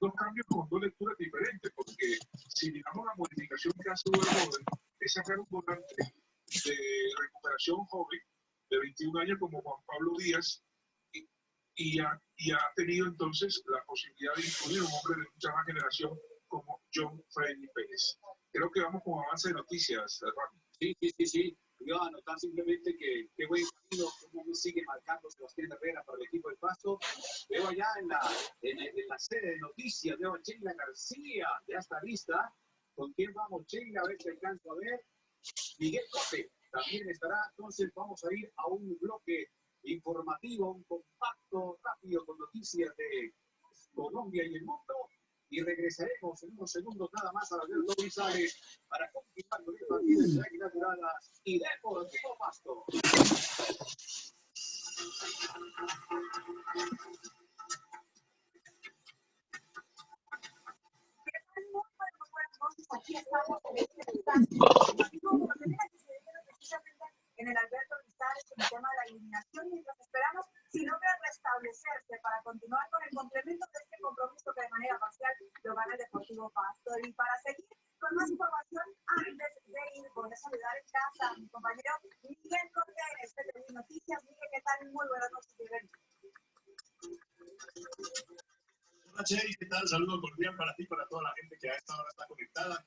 2 cambios con 2 lecturas diferentes, porque si miramos la modificación que hace el joven, es sacar un volante de recuperación joven de 21 años como Juan Pablo Díaz y ha tenido entonces la posibilidad de incluir un hombre de mucha más generación como John Freddy Pérez. Creo que vamos con avance de noticias, Rami. Sí. Yo a anotar simplemente que qué buen camino, cómo sigue marcando Sebastián Herrera para el equipo del Pasto. Veo allá en la sede de noticias, veo a Sheila García, ya está lista. ¿Con quién vamos, Sheila? A ver si alcanzo a ver. Miguel Cote también estará, entonces vamos a ir a un bloque informativo, un compacto rápido con noticias de Colombia y el mundo. Y regresaremos en unos segundos nada más a Alberto Grisales para continuar con el partido de Águilas Doradas y Deportivo Pasto. Aquí estamos en este instante informativo precisamente en el Alberto Grisales con el tema de la eliminación, mientras esperamos si logra restablecerse para continuar con el complemento de este compromiso que de manera parcial lo gana el Deportivo Pasto. Y para seguir con más información, antes de ir, voy a saludar en casa a mi compañero Miguel Cortés de Noticias. Miguel, ¿qué tal? Muy buenas noches, Miguel. Hola, Chey, ¿qué tal? Saludo cordial para ti y para toda la gente que a esta hora está conectada.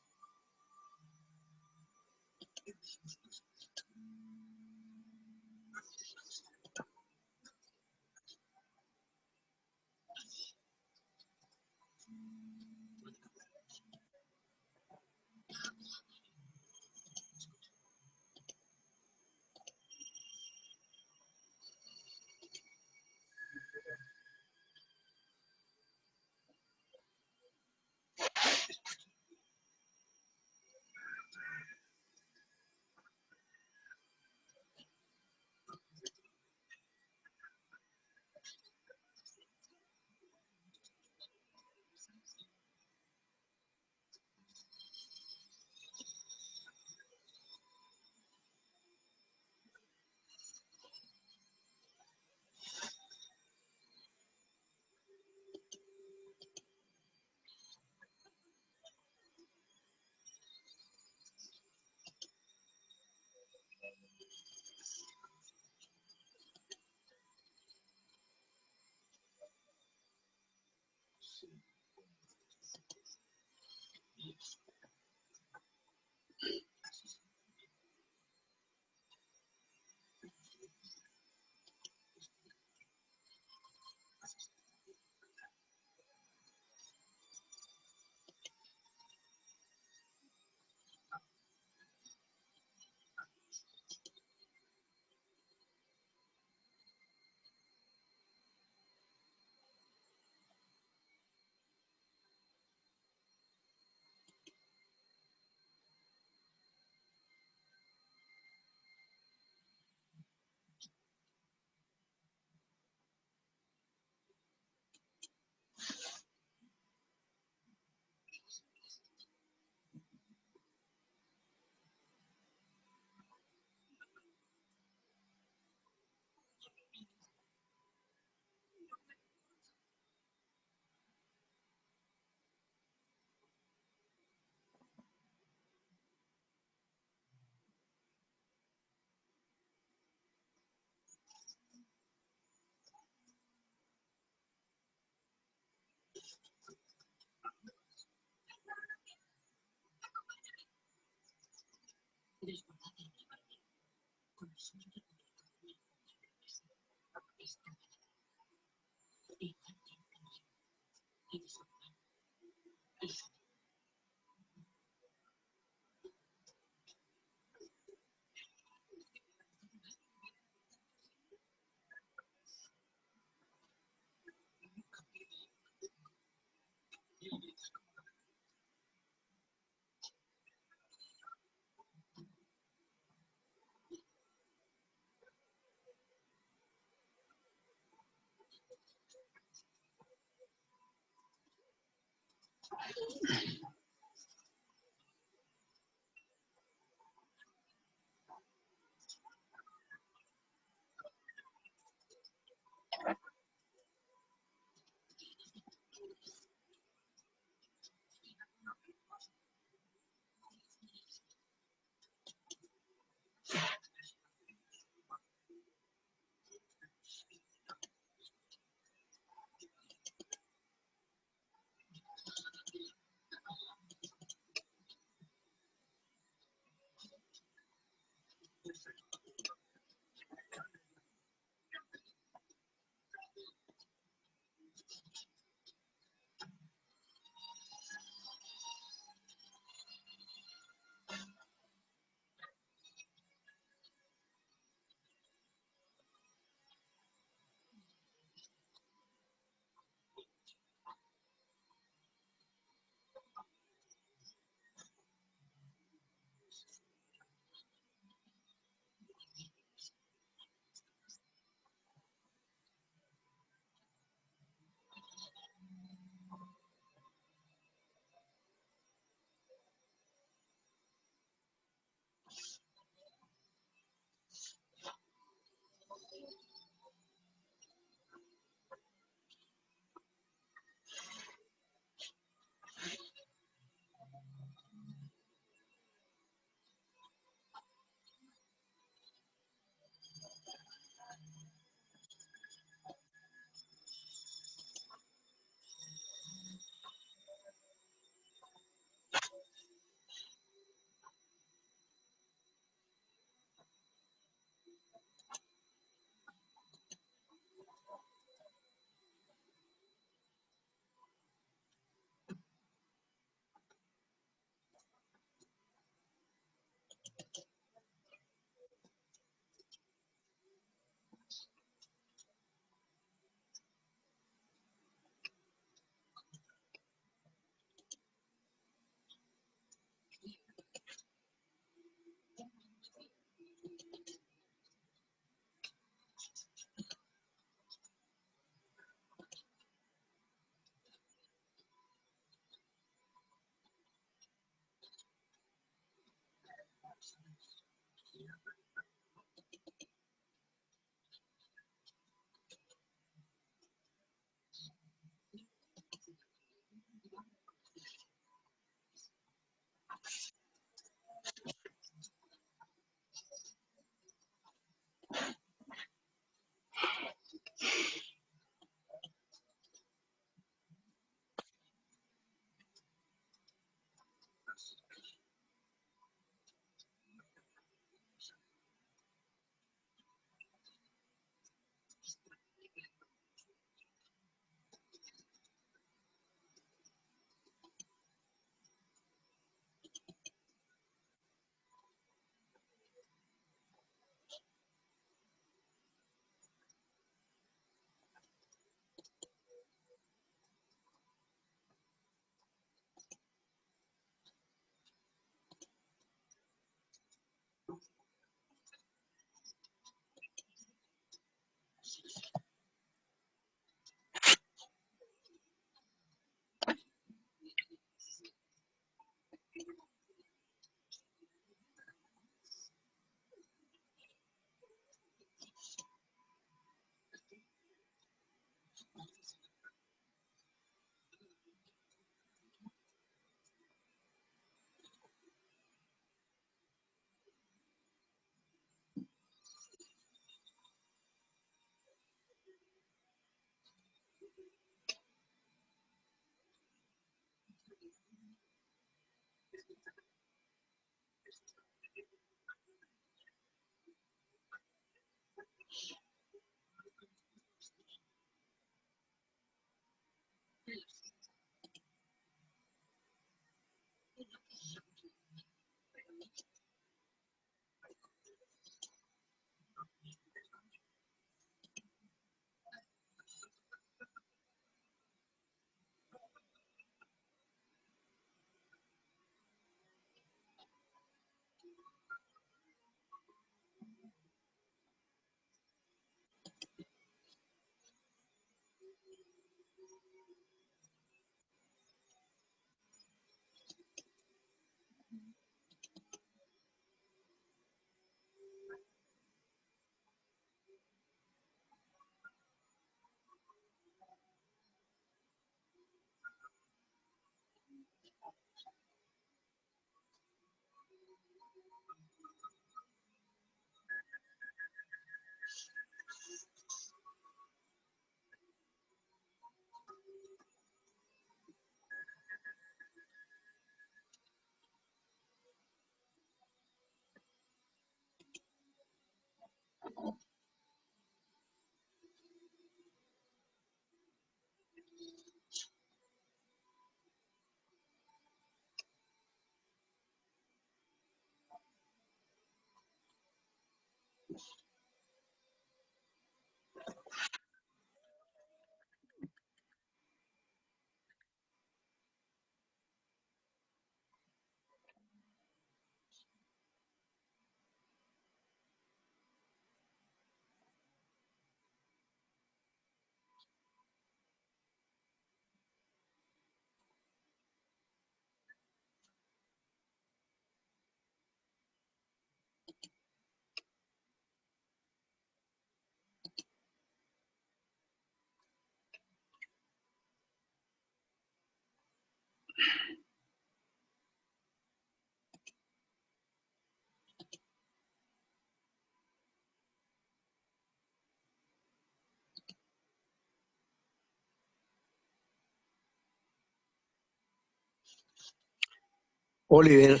Oliver,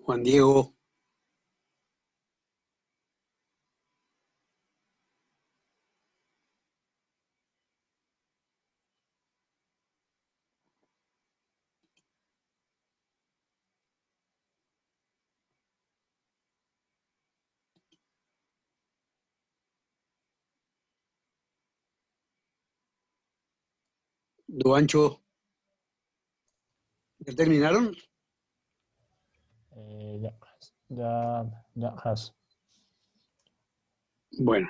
Juan Diego. Duancho. ¿Ya terminaron? Ya, has. Bueno.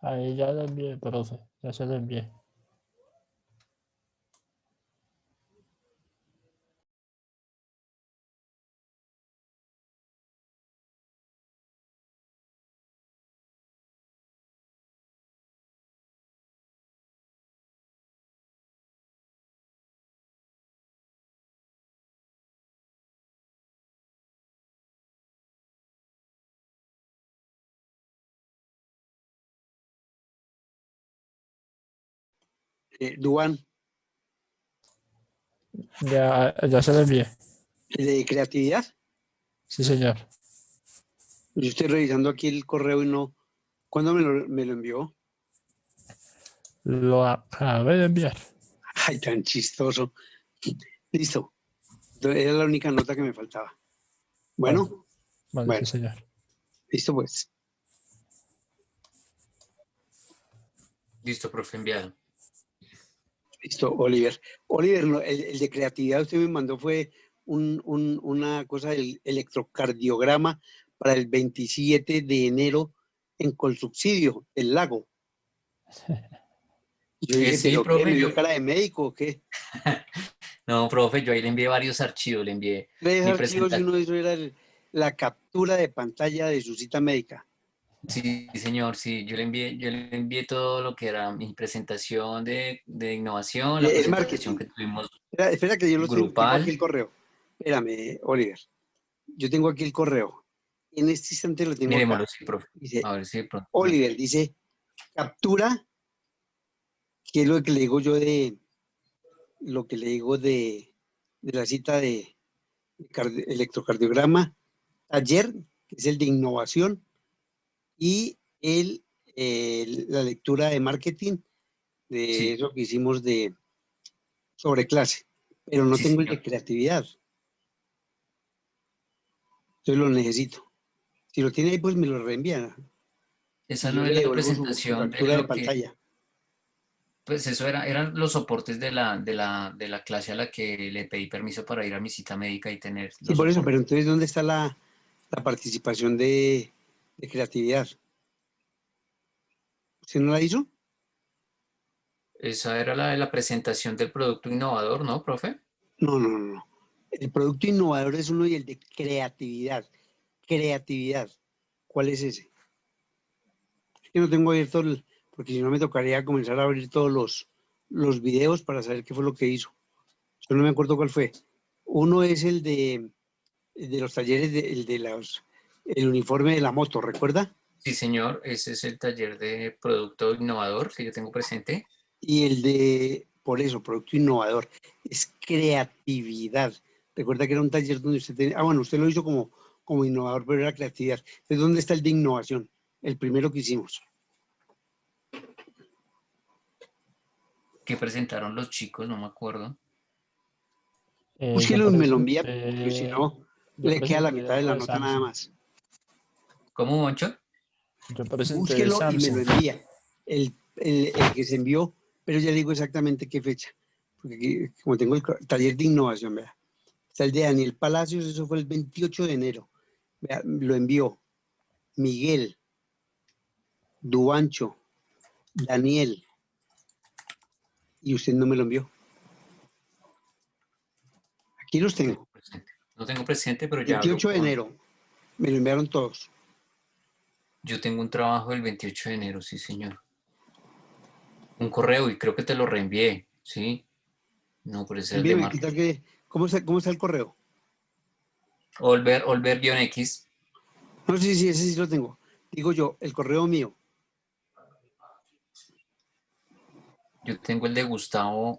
Ahí ya lo envié, profe. Ya se lo envié. Duan, Ya se lo envié. ¿el de creatividad? Sí, señor. Yo estoy revisando aquí el correo y no. ¿Cuándo me lo envió? Lo acabé de enviar. Ay, tan chistoso. Listo. Entonces, era la única nota que me faltaba. Bueno, Vale, sí, señor. listo pues. Listo, profe, enviado. Listo, Oliver. Oliver, no, el de creatividad usted me mandó fue una cosa del electrocardiograma para el 27 de enero en Colsubsidio, el lago. Yo dije, Sí, ¿pero qué? profe, ¿Me yo... vio cara de médico o qué? No, profe, yo ahí le envié varios archivos, le envié 3 mi archivos y presentación. uno de esos era la captura de pantalla de su cita médica. Sí, señor, sí, yo le envié todo lo que era mi presentación de innovación, la El presentación marketing. que tuvimos Espera que yo tengo aquí grupal. el correo. Espérame, Oliver. Yo tengo aquí el correo. En este instante lo tengo acá. Miremoslo, sí, profe. Dice, A ver si de pronto. Oliver dice, captura ¿Qué es lo que le digo yo de lo que le digo de la cita de electrocardiograma? Taller, que es el de innovación, y la lectura de marketing, de Sí, eso que hicimos sobre clase, pero no sí, tengo el de señor. creatividad, entonces lo necesito. Si lo tiene ahí, pues me lo reenvían Esa y yo no es le la devuelvo su presentación de captura de lo que, pantalla. pues eso eran los soportes de la clase a la que le pedí permiso para ir a mi cita médica y tener Sí, los por eso, pero soportes. entonces, ¿dónde está la participación de creatividad? ¿Usted no la hizo? Esa era la de la presentación del producto innovador, ¿no, profe? No, no, no, no. El producto innovador es uno y el de creatividad. Creatividad. ¿Cuál es ese? Es que no tengo abierto, porque si no me tocaría comenzar a abrir todos los videos para saber qué fue lo que hizo. Yo no me acuerdo cuál fue. Uno es el de los talleres, el uniforme de la moto, ¿recuerda? Sí, señor, ese es el taller de producto innovador que yo tengo presente. Y por eso, producto innovador, es creatividad. Recuerda que era un taller donde usted tenía, bueno, usted lo hizo como innovador, pero era creatividad. Entonces, ¿dónde está el de innovación? El primero que hicimos. Que presentaron los chicos, no me acuerdo. Yo Búsquelo y me lo envía, porque si presenté, no, yo le queda la presenté mitad de uno la de nota nada Samsung. más. ¿Cómo, Moncho? Yo presenté de Búsquelo y me lo Samsung. envía. El que se envió, pero ya digo exactamente qué fecha. Porque como tengo el taller de innovación, vea. Está el de Daniel Palacios, eso fue el 28 de enero. Vea, lo envió Miguel, Duancho, Daniel, y usted no me lo envió. Aquí los No tengo tengo. presente. No tengo presente, pero ya hablo 28 de con... enero, me lo enviaron todos. Yo tengo un trabajo el 28 de enero, sí, señor. Un correo y creo que te lo reenvié, ¿sí? No, pero ese es el de Envíeme, ¿qué tal marketing. que, cómo está el correo? Olver-X. No, sí, sí, ese sí lo tengo. Digo yo, el correo mío. Yo tengo el de Gustavo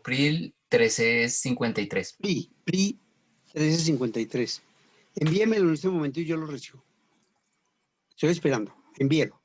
Pril 1353. PRI 1353. Envíemelo en este momento y yo lo recibo. Estoy esperando. Envíelo.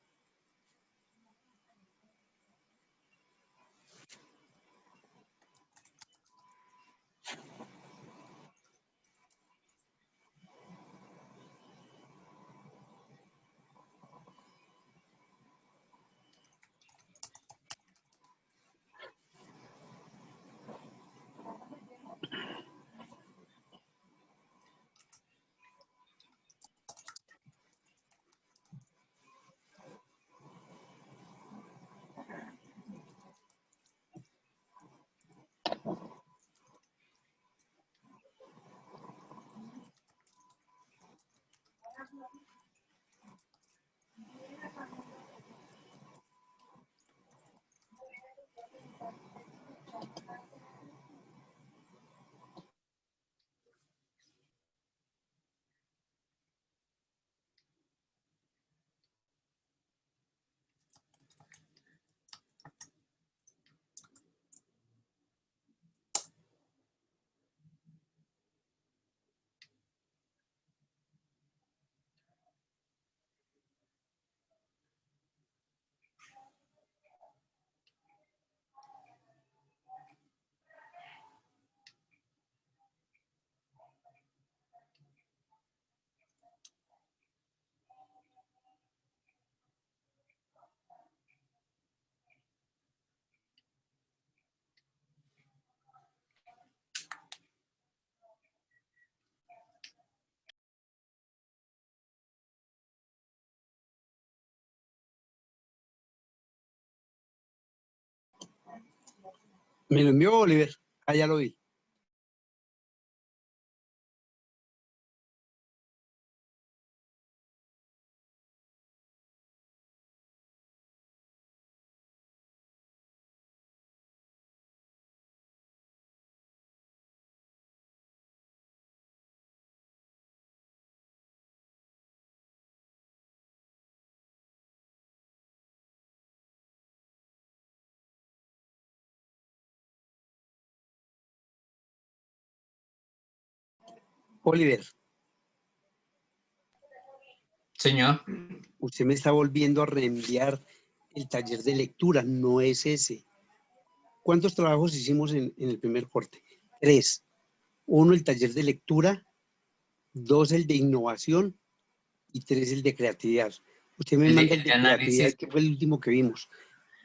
Me lo envió Oliver. Ah, ya lo vi. Oliver, Señor, usted me está volviendo a reenviar el taller de lectura, no es ese. ¿Cuántos trabajos hicimos en el primer corte? 3. 1, el taller de lectura, 2, el de innovación y 3, el de creatividad. Usted me manda el de creatividad, análisis, que fue el último que vimos,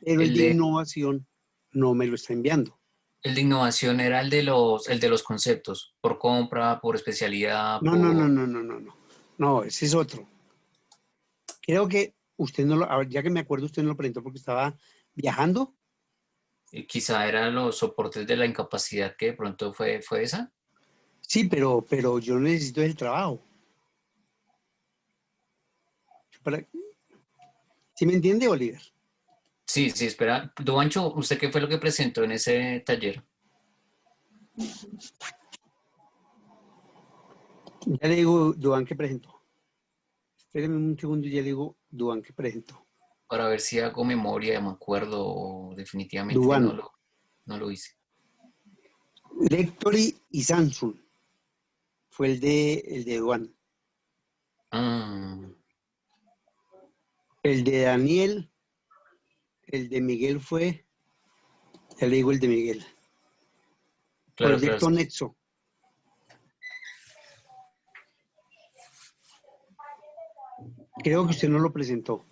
pero el el de de, innovación no me lo está enviando. el de innovación era el de los conceptos, por compra, por especialidad, No, ese es otro. Creo que usted no lo, a ver, ya que me acuerdo, usted no lo presentó porque estaba viajando. Quizá eran los soportes de la incapacidad que de pronto fue esa. Sí, pero yo necesito el trabajo. ¿Sí me entiende, Oliver? Sí, sí, espera. Duancho, ¿usted qué fue lo que presentó en ese taller? Ya le digo, Duan, ¿qué presentó? Espéreme un segundo y ya le digo, Duan, ¿qué presentó? Para ver si hago memoria, me acuerdo, o definitivamente Duan, no lo hice. Lectory y Samsung. Fue el de Duan. El de Daniel, el de Miguel fue, ya le digo el de Miguel. Claro, Proyecto claro. Nexo. Creo que usted no lo presentó.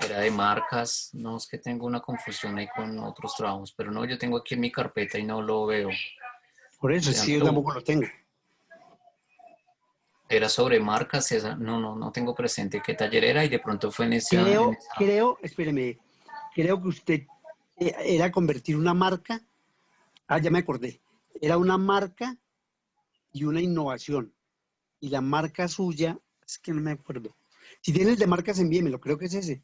Era de marcas. No, es que tengo una confusión ahí con otros trabajos, pero no, yo tengo aquí en mi carpeta y no lo veo. Por eso, sí, yo tampoco lo tengo. Era sobre marcas, no tengo presente qué taller era y de pronto fue en esa. Espéreme, creo que usted era convertir una marca, ya me acordé, era una marca y una innovación. Y la marca suya, es que no me acuerdo. Si tiene el de marcas, envíemelo, creo que es ese.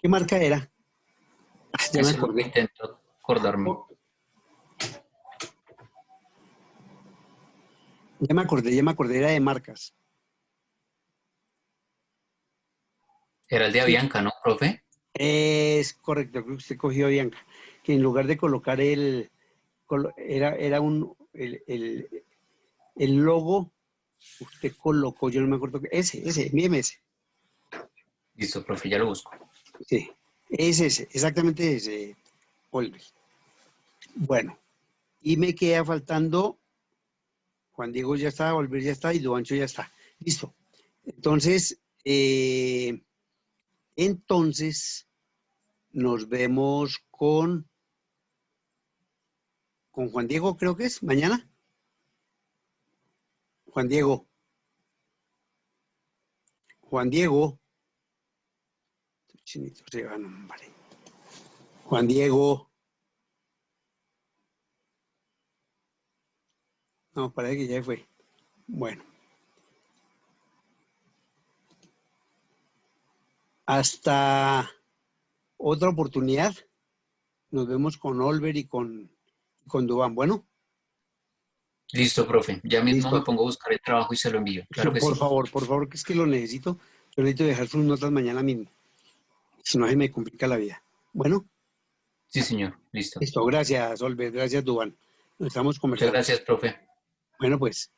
¿Qué marca era? Ya me Eso es lo que acordé. intento acordarme. Ya me acordé, era de marcas. Era el de Avianca, ¿no, profe? Es correcto, creo que usted cogió a Bianca, que en lugar de colocar el logo, usted colocó, yo no me acuerdo, ese, envíeme ese. Listo, profe, ya lo busco. Sí, es ese, exactamente ese, Oliver. Bueno, y me queda faltando, Juan Diego ya está, Oliver ya está y Duancho ya está. Listo. Entonces, nos vemos con Juan Diego, creo que es, mañana. Juan Diego. Chinito se van, hombre. Juan Diego. No, parece que ya fue. Bueno. Hasta otra oportunidad. Nos vemos con Oliver y con Duván. Bueno. Listo, profe. Ya mismo Listo. me pongo a buscar el trabajo y se lo envío. Claro que Por sí. favor, que es que lo necesito. Yo necesito dejar sus notas mañana mismo. Si no, se me complica la vida. Bueno. Sí, señor. Listo. Listo. Gracias, Oliver. Gracias, Duván. Nos estamos Muchas conversando. gracias, profe. Bueno, pues.